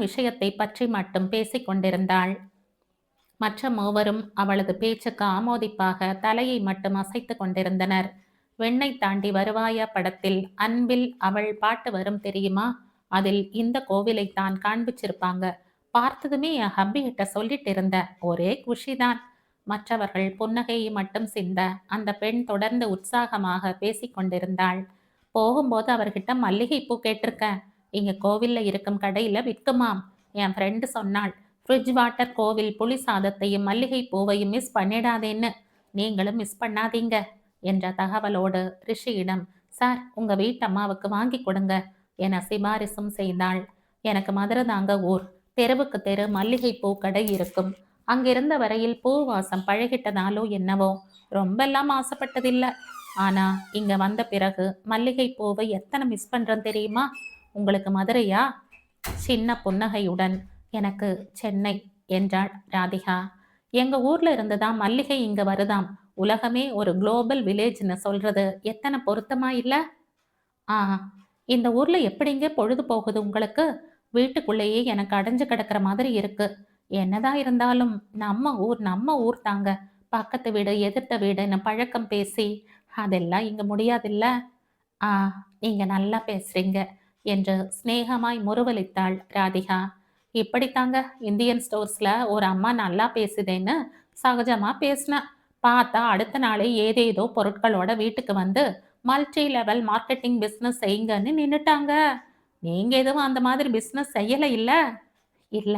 விஷயத்தை பற்றி மட்டும் பேசிக் கொண்டிருந்தாள். மற்ற மூவரும் அவளது பேச்சுக்கு ஆமோதிப்பாக தலையை மட்டும் அசைத்து கொண்டிருந்தனர். வெண்ணை தாண்டி வருவாயா படத்தில் அன்பில் அவள் பாட்டு வரும் தெரியுமா? அதில் இந்த கோவிலை தான் காண்பிச்சிருப்பாங்க. பார்த்ததுமே என் ஹப்பி கிட்ட சொல்லிட்டு இருந்த ஒரே குஷிதான். மற்றவர்கள் புன்னகையை மட்டும் சிந்த அந்த பெண் தொடர்ந்து உற்சாகமாக பேசிக்கொண்டிருந்தாள். போகும்போது அவர்கிட்ட மல்லிகை பூ கேட்டிருக்கேன். இங்க கோவில்ல இருக்கும் கடையில விற்குமாம். என் ஃப்ரெண்டு சொன்னாள், ஃப்ரிட்ஜ் வாட்டர் கோவில் புளி சாதத்தையும் மல்லிகை பூவையும் மிஸ் பண்ணிடாதேன்னு. நீங்களும் மிஸ் பண்ணாதீங்க என்ற தகவலோடு ரிஷியிடம், சார் உங்க வீட்டம்மாவுக்கு வாங்கி கொடுங்க என சிபாரிசும் செய்தாள். எனக்கு மதுரை தாங்க ஊர். தெருவுக்கு தெரு மல்லிகை பூ கடை இருக்கும். அங்கிருந்த வரையில் பூ வாசம் பழகிட்டதாலோ என்னவோ ரொம்பெல்லாம் ஆசைப்பட்டதில்லை. ஆனா இங்க வந்த பிறகு மல்லிகை பூவை எத்தனை மிஸ் பண்றேன் தெரியுமா? உங்களுக்கு மதுரையா? சின்ன புன்னகையுடன் எனக்கு சென்னை என்றாள் ராதிகா. எங்க ஊர்ல இருந்துதான் மல்லிகை இங்க வருதாம். உலகமே ஒரு குளோபல் வில்லேஜ்னு சொல்றது எத்தனை பொருத்தமா இல்ல? இந்த ஊர்ல எப்படிங்க பொழுது போகுது உங்களுக்கு? வீட்டுக்குள்ளேயே எனக்கு அடைஞ்சு கிடக்கிற மாதிரி இருக்கு. என்னதான் இருந்தாலும் நம்ம ஊர் தாங்க. பக்கத்து வீடு எதிர்த்த வீடுன்னு பழக்கம் பேசி அதெல்லாம் இங்க முடியாதில்ல. ஆ நீங்க நல்லா பேசுறீங்க என்று சிநேகமாய் முறுவலித்தாள் ராதிகா. இப்படித்தாங்க இந்தியன் ஸ்டோர்ஸ்ல ஒரு அம்மா நல்லா பேசுதேன்னு சகஜமா பேசினேன். பார்த்தா அடுத்த நாளே ஏதேதோ பொருட்களோட வீட்டுக்கு வந்து மல்டி லெவல் மார்க்கெட்டிங் பிஸ்னஸ் செய்யுங்கன்னு நின்னுட்டாங்க. நீங்க எதுவும் அந்த மாதிரி பிஸ்னஸ் செய்யல இல்ல? இல்ல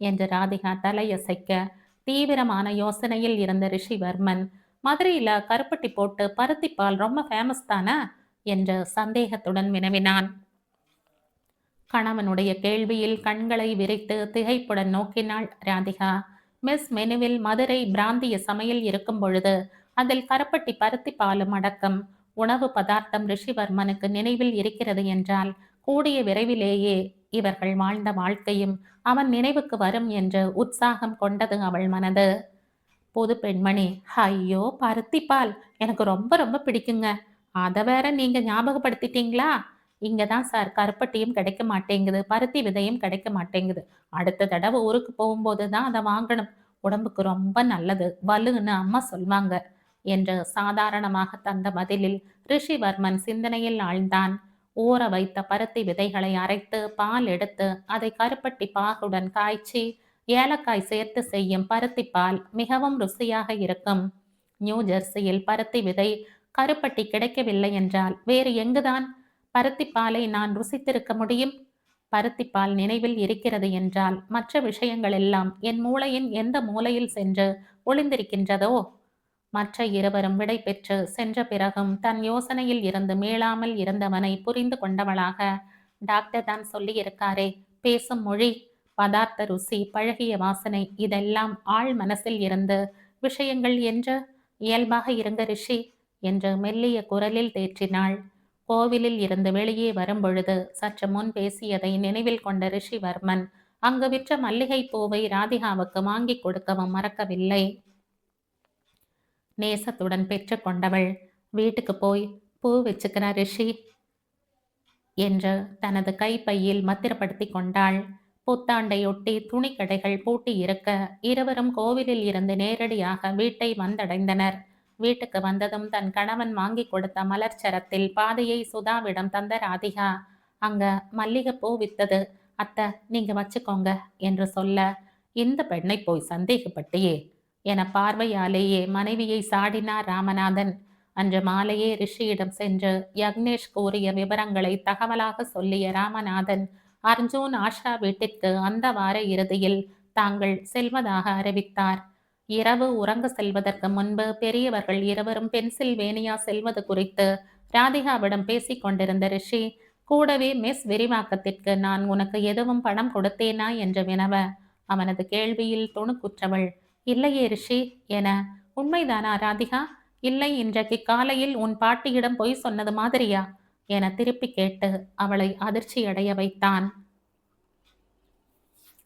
என்று ராதிகா தலையசைக்க தீவிரமான யோசனையில் இருந்த ரிஷிவர்மன் மதுரையில கருப்பட்டி போட்டு பருத்தி பால் ரொம்ப ஃபேமஸ் தானே என்று சந்தேகத்துடன் வினவினான். கணவனுடைய கேள்வியில் கண்களை விரித்து திகைப்புடன் நோக்கினாள் ராதிகா. மிஸ் மெனுவில் மதுரை பிராந்திய சமையல் இருக்கும் பொழுது அதில் கருப்பட்டி பருத்தி பாலும் அடக்கம். உணவு பதார்த்தம் ரிஷிவர்மனுக்கு நினைவில் இருக்கிறது என்றால் கூடிய விரைவிலேயே இவர்கள் வாழ்ந்த வாழ்க்கையும் அவன் நினைவுக்கு வரும் என்று உற்சாகம் கொண்டது அவள் மனது. புது பெண்மணி, ஐயோ பருத்திப்பால் எனக்கு ரொம்ப ரொம்ப பிடிக்குங்க. அதை வேற நீங்க ஞாபகப்படுத்திட்டீங்களா? இங்கதான் சார் கருப்பட்டியும் கிடைக்க மாட்டேங்குது, பருத்தி விதையும் கிடைக்க மாட்டேங்குது. அடுத்த தடவை ஊருக்கு போகும்போது தான் அதை வாங்கணும். உடம்புக்கு ரொம்ப நல்லது, வலுன்னு அம்மா சொல்வாங்க என்று சாதாரணமாக தந்த பதிலில் ரிஷிவர்மன் சிந்தனையில் ஆழ்ந்தான். ஊற வைத்த பருத்தி விதைகளை அரைத்து பால் எடுத்து அதை கருப்பட்டி பாகுடன் காய்ச்சி ஏலக்காய் சேர்த்து செய்யும் பருத்தி பால் மிகவும் ருசியாக இருக்கும். நியூ ஜெர்சியில் பருத்தி விதை கருப்பட்டி கிடைக்கவில்லை என்றால் வேறு எங்குதான் பருத்தி பாலை நான் ருசித்திருக்க முடியும்? பருத்திப்பால் நினைவில் இருக்கிறது என்றால் மற்ற விஷயங்கள் எல்லாம் என் மூளையின் எந்த மூலையில் சென்று ஒளிந்திருக்கின்றதோ? மற்ற இருவரும் விடை பெற்று சென்ற பிறகும் தன் யோசனையில் இருந்து மீளாமல் இருந்தவனை புரிந்து கொண்டவளாக, டாக்டர் தான் சொல்லியிருக்காரே, பேசும் மொழி, பதார்த்த ருசி, பழகிய வாசனை, இதெல்லாம் ஆள் மனசில் இருந்து விஷயங்கள் என்று இயல்பாக இருங்க ரிஷி என்று மெல்லிய குரலில் தேற்றினாள். கோவிலில் இருந்து வெளியே வரும்பொழுது சற்று முன் பேசியதை நினைவில் கொண்ட ரிஷிவர்மன் அங்கு விற்ற மல்லிகை பூவை ராதிகாவுக்கு வாங்கி கொடுக்கவும் மறக்கவில்லை. நேசத்துடன் பெற்று கொண்டவள், வீட்டுக்கு போய் பூ வச்சுக்கிறார் ரிஷி என்று தனது கைப்பையில் மத்திரப்படுத்தி கொண்டாள். புத்தாண்டையொட்டி துணிக்கடைகள் பூட்டி இருக்க இருவரும் கோவிலில் இருந்து நேரடியாக வீட்டை வந்தடைந்தனர். வீட்டுக்கு வந்ததும் தன் கணவன் வாங்கி கொடுத்த மலர்ச்சரத்தில் பாதையை சுதாவிடம் தந்த ராதிகா, அங்க மல்லிகைப்பூ வித்தது, அத்தை நீங்க வச்சுக்கோங்க என்று சொல்ல, இந்த பெண்ணை போய் சந்தேகப்பட்டியே என பார்வையாலேயே மனைவியை சாடினார் ராமநாதன். அன்று மாலையே ரிஷியிடம் சென்று யக்னேஷ் கூறிய விவரங்களை தகவலாக சொல்லிய ராமநாதன் அர்ஜுன் ஆஷா வீட்டிற்கு அந்த வார இறுதியில் தாங்கள் செல்வதாக அறிவித்தார். இரவு உறங்க செல்வதற்கு முன்பு பெரியவர்கள் இருவரும் பென்சில்வேனியா செல்வது குறித்து ராதிகாவிடம் பேசிக் கொண்டிருந்த ரிஷி கூடவே மிஸ் விரிவாக்கத்திற்கு நான் உனக்கு எதுவும் பணம் கொடுத்தேனா என்று வினவ, அவனது கேள்வியில் துணுக்குற்றவள், இல்லையே ரிஷி என. உண்மைதானா ராதிகா? இல்லை, இன்றைக்கு காலையில் உன் பாட்டியிடம் பொய் சொன்னது மாதிரியா என திருப்பி கேட்டு அவளை அதிர்ச்சியடைய வைத்தான்.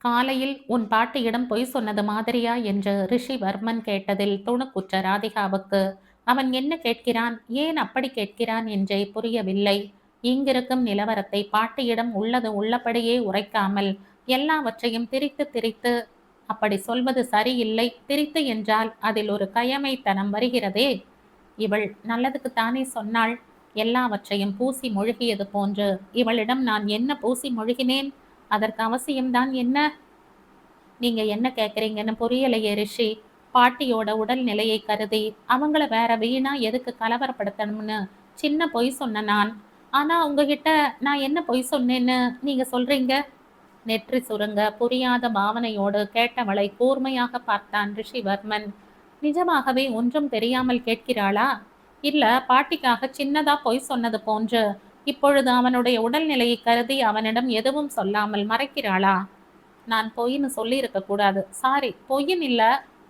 காலையில் உன் பாட்டியிடம் பொய் சொன்னது மாதிரியா என்று ரிஷிவர்மன் கேட்டதில் துணுக்குற்ற ராதிகாவுக்கு அவன் என்ன கேட்கிறான், ஏன் அப்படி கேட்கிறான் என்றே புரியவில்லை. இங்கிருக்கும் நிலவரத்தை பாட்டியிடம் உள்ளது உள்ளபடியே உரைக்காமல் எல்லாவற்றையும் திரித்து திரித்து அப்படி சொல்வது சரியில்லை, திரித்து என்றால் அதில் ஒரு கயமைத்தனம் வருகிறதே. இவள் நல்லதுக்குத்தானே சொன்னாள். எல்லாவற்றையும் பூசி மொழிகியது போன்று இவளிடம் நான் என்ன பூசி மொழிகினேன்? அதற்கு அவசியம்தான் என்ன? நீங்க என்ன கேட்குறீங்கன்னு புரியலையே ரிஷி. பாட்டியோட உடல் நிலையை கருதி அவங்கள வேற வீணா எதுக்கு கலவரப்படுத்தணும்னு சின்ன பொய் சொன்ன நான். ஆனா உங்ககிட்ட நான் என்ன பொய் சொன்னேன்னு நீங்க சொல்றீங்க? நெற்றி சுருங்க புரியாத பாவனையோடு கேட்டவளை கூர்மையாக பார்த்தான் ரிஷிவர்மன். நிஜமாகவே ஒன்றும் தெரியாமல் கேட்கிறாளா? இல்ல பாட்டிக்காக சின்னதா பொய் சொன்னது போன்று இப்பொழுது அவனுடைய உடல்நிலையை கருதி அவனிடம் எதுவும் சொல்லாமல் மறைக்கிறாளா? நான் பொய்ன்னு சொல்லியிருக்க கூடாது, சாரி. பொய்யின் இல்ல,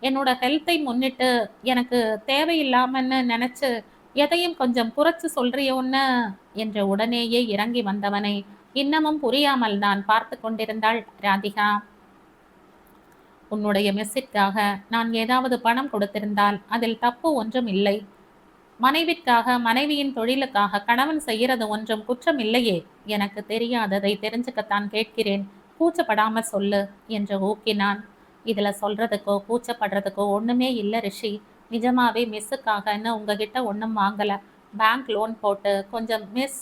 என்னோட ஹெல்த்தை முன்னிட்டு எனக்கு தேவையில்லாமன்னு நினைச்சு எதையும் கொஞ்சம் குறைச்சு சொல்றியோன்னு என்ற உடனேயே இறங்கி வந்தவனை இன்னமும் புரியாமல் தான் பார்த்து கொண்டிருந்தாள் ராதிகா. உன்னுடைய மெஸ்ஸிற்காக நான் ஏதாவது பணம் கொடுத்திருந்தால் அதில் தப்பு ஒன்றும் இல்லை. மனைவிற்காக, மனைவியின் தொழிலுக்காக கணவன் செய்கிறது ஒன்றும் குற்றம் இல்லையே. எனக்கு தெரியாததை தெரிஞ்சுக்கத்தான் கேட்கிறேன், கூச்சப்படாம சொல்லு என்று ஊக்கினான். இதுல சொல்றதுக்கோ கூச்சப்படுறதுக்கோ ஒண்ணுமே இல்லை ரிஷி. நிஜமாவே மிஸ்ஸுக்காகன்னு உங்ககிட்ட ஒன்றும் வாங்கல. பேங்க் லோன் போட்டு கொஞ்சம் மிஸ்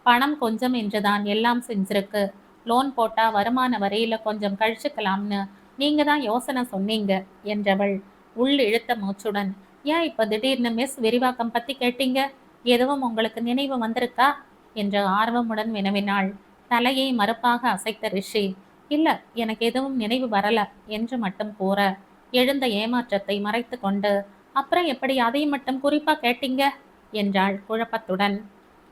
பணம் கொஞ்சம் என்றுதான் எல்லாம் செஞ்சிருக்கு. லோன் போட்டா வருமான வரியில கொஞ்சம் கழிச்சுக்கலாம்னு நீங்க தான் யோசனை சொன்னீங்க என்றவள் உள் இழுத்த மூச்சுடன், ஏன் இப்ப திடீர்னு மிஸ் விரிவாக்கம் பத்தி கேட்டீங்க? எதுவும் உங்களுக்கு நினைவு வந்திருக்கா என்று ஆர்வமுடன் வினவினாள். தலையை மறுப்பாக அசைத்த ரிஷி, இல்ல எனக்கு எதுவும் நினைவு வரல என்று மட்டும் கூற, எழுந்த ஏமாற்றத்தை மறைத்து கொண்டு, அப்புறம் எப்படி அதை மட்டும் குறிப்பா கேட்டீங்க என்றாள் குழப்பத்துடன்.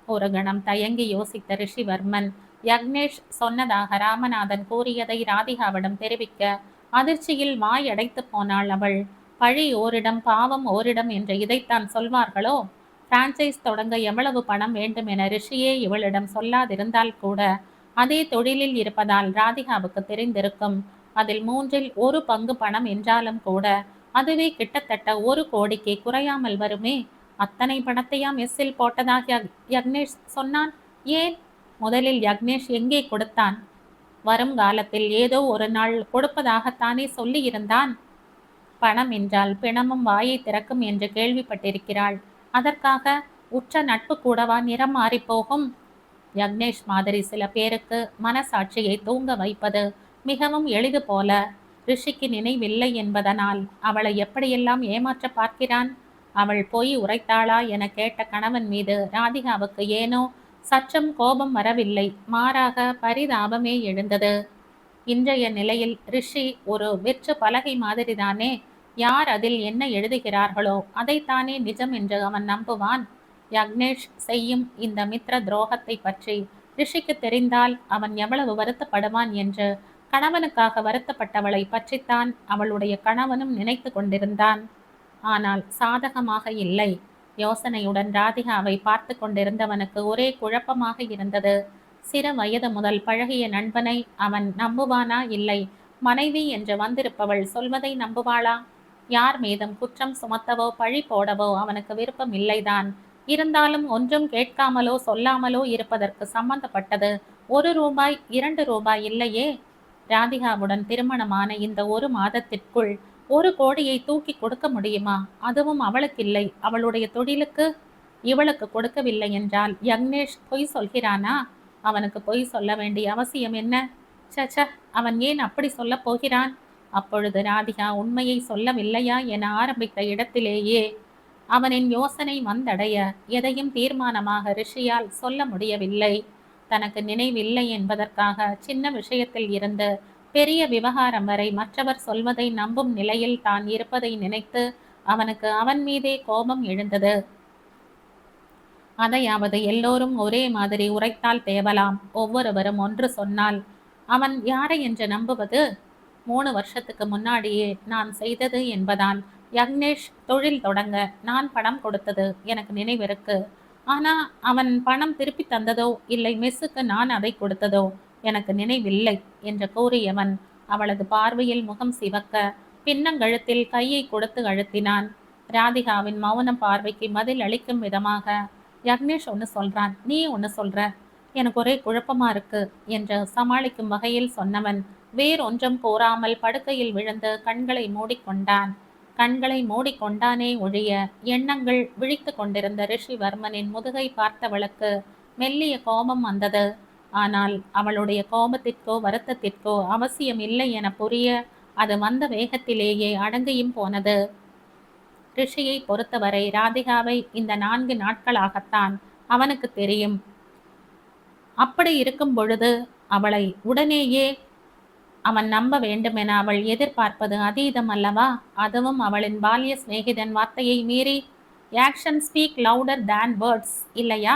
ஒரு கணம் தயங்கி யோசித்த ரிஷிவர்மன் யக்னேஷ் சொன்னதாக ராமநாதன் கூறியதை ராதிகாவிடம் தெரிவிக்க அதிர்ச்சியில் வாயடைத்து போனாள் அவள். பழி ஓரிடம் பாவம் ஓரிடம் என்று இதைத்தான் சொல்வார்களோ? பிரான்சைஸ் தொடங்க எவ்வளவு பணம் வேண்டும் என ரிஷியே இவளிடம் சொல்லாதிருந்தால் கூட அதே தொழிலில் இருப்பதால் ராதிகாவுக்கு தெரிந்திருக்கும். அதில் 1/3 பணம் என்றாலும் கூட அதுவே கிட்டத்தட்ட 1 கோடிக்கு குறையாமல் வருமே. அத்தனை பணத்தையா மெஸ்ஸில் போட்டதாக யக்னேஷ் சொன்னான்? ஏன் முதலில் யக்னேஷ் எங்கே கொடுத்தான்? வரும் காலத்தில் ஏதோ ஒரு நாள் கொடுப்பதாகத்தானே சொல்லி இருந்தான். பணம் என்றால் பிணமும் வாயை திறக்கும் என்று கேள்விப்பட்டிருக்கிறாள். அதற்காக உற்ற நட்பு கூடவா நிறம் மாறி போகும்? யக்னேஷ் மாதிரி சில பேருக்கு மனசாட்சியை தூங்க வைப்பது மிகவும் எளிது போல. ரிஷிக்கு நினைவில்லை என்பதனால் அவளை எப்படியெல்லாம் ஏமாற்ற பார்க்கிறான். அவள் பொய் உரைத்தாளா என கேட்ட கணவன் மீது ராதிகாவுக்கு ஏனோ சற்றும் கோபம் வரவில்லை, மாறாக பரிதாபமே எழுந்தது. இன்றைய நிலையில் ரிஷி ஒரு வெற்று பலகை மாதிரிதானே. யார் அதில் என்ன எழுதுகிறார்களோ அதைத்தானே நிஜம் என்று அவன் நம்புவான். யக்னேஷ் செய்யும் இந்த மித்ர துரோகத்தை பற்றி ரிஷிக்கு தெரிந்தால் அவன் எவ்வளவு வருத்தப்படுவான் என்று கணவனுக்காக வருத்தப்பட்டவளை பற்றித்தான் அவளுடைய கணவனும் நினைத்து கொண்டிருந்தான். ஆனால் சாதகமாக இல்லை. யோசனையுடன் ராதிகாவை பார்த்து கொண்டிருந்தவனுக்கு ஒரே குழப்பமாக இருந்தது. சிறு வயது முதல் பழகிய நண்பனை அவன் நம்புவானா? இல்லை, மனைவி என்று வந்திருப்பவள் சொல்வதை நம்புவாளா? யார் மீதும் குற்றம் சுமத்தவோ பழி போடவோ அவனுக்கு விருப்பம் இல்லைதான். இருந்தாலும் ஒன்றும் கேட்காமலோ சொல்லாமலோ இருப்பதற்கு சம்பந்தப்பட்டது 1 ரூபாய் 2 ரூபாய் இல்லையே. ராதிகாவுடன் திருமணமான இந்த 1 மாதத்திற்குள் 1 கோடியை தூக்கி கொடுக்க முடியுமா? அதுவும் அவளுக்கில்லை, அவளுடைய தொழிலுக்கு. இவளுக்கு கொடுக்கவில்லை என்றால் யக்னேஷ் பொய் சொல்கிறானா? அவனுக்கு பொய் சொல்ல வேண்டிய அவசியம் என்ன? சச்ச, அவன் ஏன் அப்படி சொல்ல போகிறான்? அப்பொழுது ராதிகா உண்மையை சொல்லவில்லையா என ஆரம்பித்த இடத்திலேயே அவனின் யோசனை வந்தடைய எதையும் தீர்மானமாக ரிஷியால் சொல்ல முடியவில்லை. தனக்கு நினைவில்லை என்பதற்காக சின்ன விஷயத்தில் இருந்து பெரிய விவகாரம் வரை மற்றவர் சொல்வதை நம்பும் நிலையில் தான் இருப்பதை நினைத்து அவனுக்கு அவன் மீதே கோபம் எழுந்தது. அதையாவது எல்லோரும் ஒரே மாதிரி உரைத்தால் தேவலாம், ஒவ்வொருவரும் ஒன்று சொன்னால் அவன் யாரை என்று நம்புவது? 3 வருஷத்துக்கு முன்னாடியே நான் செய்தது என்பதால் யக்னேஷ் தொழில் தொடங்க நான் பணம் கொடுத்தது எனக்கு நினைவிருக்கு. ஆனா அவன் பணம் திருப்பி தந்ததோ இல்லை மெஸ்ஸுக்கு நான் அதை கொடுத்ததோ எனக்கு நினைவில்லை என்று கூறியவன் அவளது பார்வையில் முகம் சிவக்க பின்னங்கழுத்தில் கையை கொடுத்து அழுத்தினான். ராதிகாவின் மௌனம் பார்வைக்கு பதில் அளிக்கும் விதமாக, யக்னேஷ் ஒன்று சொல்றான், நீ ஒன்று சொல்ற, எனக்கு ஒரே குழப்பமா இருக்கு என்று சமாளிக்கும் வகையில் சொன்னவன் வேறொன்றும் கூறாமல் படுக்கையில் விழுந்து கண்களை மூடிக்கொண்டான். கண்களை மூடிக்கொண்டானே ஒழிய எண்ணங்கள் விழித்து கொண்டிருந்த ரிஷிவர்மனின் முதுகை பார்த்தவளுக்கு மெல்லிய கோபம் வந்தது. ஆனால் அவளுடைய கோபத்திற்கோ வருத்தத்திற்கோ அவசியம் இல்லை என புரிய அது வந்த வேகத்திலேயே அடங்கியும் போனது. ரிஷியை பொறுத்தவரை ராதிகாவை இந்த 4 நாட்களாகத்தான் அவனுக்கு தெரியும். அப்படி இருக்கும் பொழுது அவளை உடனேயே அவன் நம்ப வேண்டுமென அவள் எதிர்பார்ப்பது அதீதம் அல்லவா? அதுவும் அவளின் பால்ய சிநேகிதன் வார்த்தையை மீறி. ஆக்ஷன் ஸ்பீக் லவுடர் தேன் வேர்ட்ஸ் இல்லையா?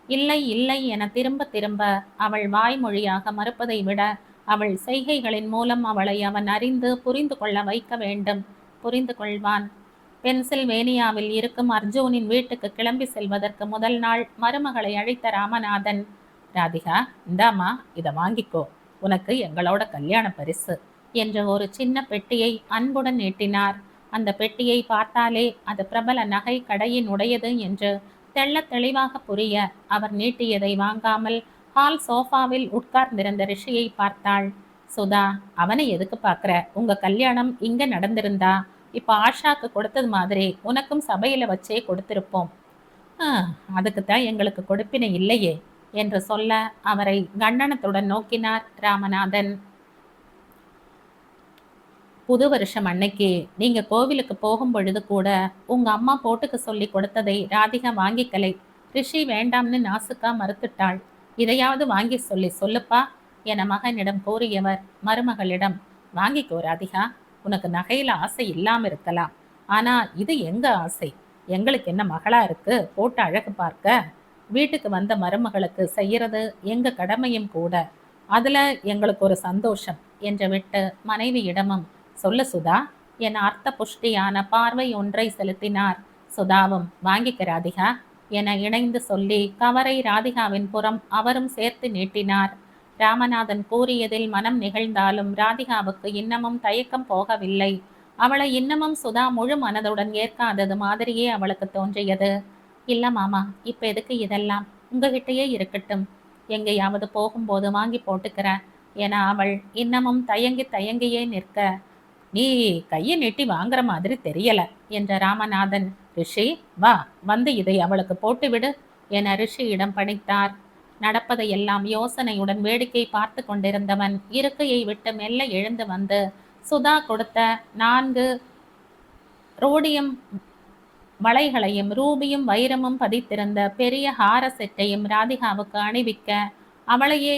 இல்லை இல்லை என திரும்ப திரும்ப அவள் வாய்மொழியாக மறுப்பதை விட அவள் செய்கைகளின் மூலம் அவளை அவன் அறிந்து புரிந்து கொள்ள வைக்க வேண்டும். புரிந்து கொள்வான். பென்சில்வேனியாவில் இருக்கும் அர்ஜுனின் வீட்டுக்கு கிளம்பி செல்வதற்கு முதல் நாள் மருமகளை அழைத்த ராமநாதன், ராதிகா இந்தாமா, இதை வாங்கிக்கோ, உனக்கு எங்களோட கல்யாண பரிசு என்ற ஒரு சின்ன பெட்டியை அன்புடன் நீட்டினார். அந்த பெட்டியை பார்த்தாலே அது பிரபல நகை கடையின் உடையது என்று தெள்ள தெளிவாக புரிய அவர் நீட்டியதை வாங்காமல் ஹால் சோஃபாவில் உட்கார்ந்திருந்த ரிஷியை பார்த்தாள். சுதா, அவனை எதுக்கு பார்க்குற? உங்க கல்யாணம் இங்க நடந்திருந்தா இப்போ ஆஷாக்கு கொடுத்தது மாதிரி உனக்கும் சபையில வச்சே கொடுத்திருப்போம். அதுக்குத்தான் எங்களுக்கு கொடுப்பினை இல்லையே என்று சொல்ல அவரை கண்டனத்துடன் நோக்கினார் ராமநாதன். புது வருஷம் அன்னைக்கு நீங்க கோவிலுக்கு போகும் பொழுது கூட உங்க அம்மா போட்டுக்கு சொல்லி கொடுத்ததை ராதிகா வாங்கிக்கலை. ரிஷி வேண்டாம்னு நாசுக்கா மறுத்துட்டாள். இதையாவது வாங்கி சொல்லுப்பா என மகனிடம் கூறியவர் மருமகளிடம், வாங்கிக்கோ ராதிகா, உனக்கு நகையில ஆசை இல்லாம இருக்கலாம், ஆனா இது எங்க ஆசை. எங்களுக்கு என்ன மகளா இருக்கு போட்டு அழகு பார்க்க? வீட்டுக்கு வந்த மருமகளுக்கு செய்யறது எங்க கடமையும் கூட. அதுல எங்களுக்கு ஒரு சந்தோஷம் என்று விட்டு மனைவியிடமும், சொல்லு சுதா என அர்த்த புஷ்டியான பார்வை ஒன்றை செலுத்தினார். சுதாவும், வாங்கிக்க ராதிகா என இணைந்து சொல்லி கவரை ராதிகாவின் புறம் அவரும் சேர்த்து நீட்டினார். ராமநாதன் கூறியதில் மனம் நிகழ்ந்தாலும் ராதிகாவுக்கு இன்னமும் தயக்கம் போகவில்லை. அவளை இன்னமும் சுதா முழு மனதுடன் ஏற்காதது மாதிரியே அவளுக்கு தோன்றியது. இல்ல மாமா, இப்ப எதுக்கு இதெல்லாம், உங்ககிட்டயே இருக்கட்டும், எங்கேயாவது போகும்போது வாங்கி போட்டுக்கிற என அவள் இன்னமும் தயங்கி தயங்கியே நிற்க, நீ கையை நீட்டி வாங்குற மாதிரி தெரியல என்ற ராமநாதன், ரிஷி வா, வந்து இதை அவளுக்கு போட்டுவிடு என ரிஷியிடம் பணித்தார். நடப்பதையெல்லாம் யோசனையுடன் வேடிக்கை பார்த்து கொண்டிருந்தவன் இருக்கையை விட்டு மெல்ல எழுந்து வந்து சுதா கொடுத்த 4 ரோடியம் வளைகளையும் ரூபியும் வைரமும் பதித்திருந்த பெரிய ஹார செட்டையும் ராதிகாவுக்கு அணிவிக்க அவனையே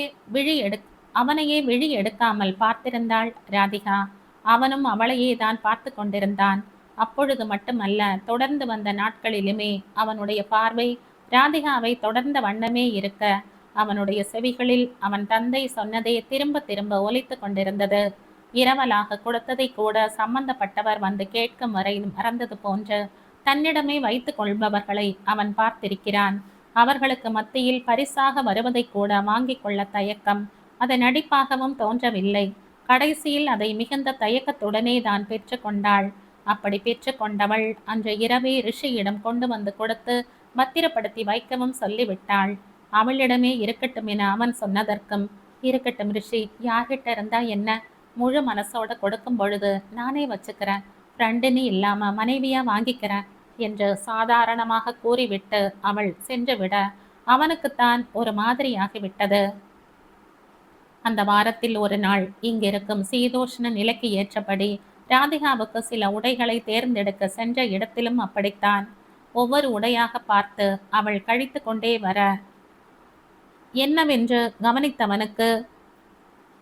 விழி எடுக்காமல் பார்த்திருந்தாள் ராதிகா. அவனும் அவளையே தான் பார்த்து கொண்டிருந்தான். அப்பொழுது மட்டுமல்ல, தொடர்ந்து வந்த நாட்களிலுமே அவனுடைய பார்வை ராதிகாவை தொடர்ந்த வண்ணமே இருக்க, அவனுடைய செவிகளில் அவன் தந்தை சொன்னதே திரும்ப திரும்ப ஒலித்து கொண்டிருந்தது. இரவலாக கொடுத்ததை கூட சம்பந்தப்பட்டவர் வந்து கேட்கும் வரை மறந்தது போன்று தன்னிடமே வைத்துக் கொள்பவர்களை அவன் பார்த்திருக்கிறான். அவர்களுக்கு மத்தியில் பரிசாக வருவதை கூட வாங்கிக் கொள்ள தயக்கம். அது நடிப்பாகவும் தோன்றவில்லை. கடைசியில் அதை மிகுந்த தயக்கத்துடனே தான் பெற்று கொண்டாள். அப்படி பெற்று கொண்டவள் அன்று இரவே ரிஷியிடம் கொண்டு வந்து கொடுத்து பத்திரப்படுத்தி வைக்கவும் சொல்லிவிட்டாள். அவளிடமே இருக்கட்டும் என அவன் சொன்னதற்கும், இருக்கட்டும் ரிஷி, யார்கிட்ட இருந்தா என்ன, முழு மனசோட கொடுக்கும் பொழுது நானே வச்சுக்கிறேன், ஃப்ரெண்டுன்னு இல்லாம மனைவியா வாங்கிக்கிறேன் என்று சாதாரணமாக கூறிவிட்டு அவள் சென்றுவிட அவனுக்குத்தான் ஒரு மாதிரியாகிவிட்டது. அந்த வாரத்தில் ஒரு நாள் இங்கிருக்கும் சீதோஷ்ண நிலைக்கு ஏற்றபடி ராதிகாவுக்கு சில உடைகளை தேர்ந்தெடுக்க சென்ற இடத்திலும் அப்படித்தான். ஒவ்வொரு உடையாக பார்த்து அவள் கழித்து கொண்டே வர என்னவென்று கவனித்தவனுக்கு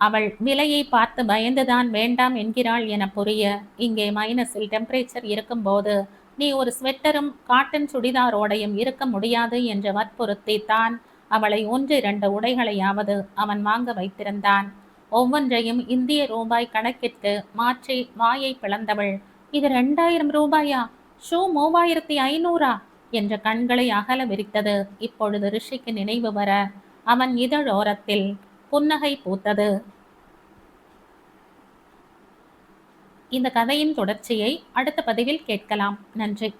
அவள் விலையை பார்த்து பயந்துதான் வேண்டாம் என்கிறாள் என புரிய, இங்கே மைனஸில் டெம்பரேச்சர் இருக்கும்போது நீ ஒரு ஸ்வெட்டரும் காட்டன் சுடிதாரோடையும் இருக்க முடியாது என்று வற்புறுத்தி தான் அவளை 1-2 உடைகளையாவது அவன் வாங்க வைத்திருந்தான். ஒவ்வொன்றையும் இந்திய ரூபாய் கணக்கிற்கு மாற்றி வாயை பிளந்தவள், இது 2000 ரூபாயா, ஷூ 3500 என்ற கண்களை அகல விரித்தது. இப்பொழுது ரிஷிக்கு நினைவு வர அவன் இதழோரத்தில் புன்னகை பூத்தது. இந்த கதையின் தொடர்ச்சியை அடுத்த பதிவில் கேட்கலாம். நன்றி.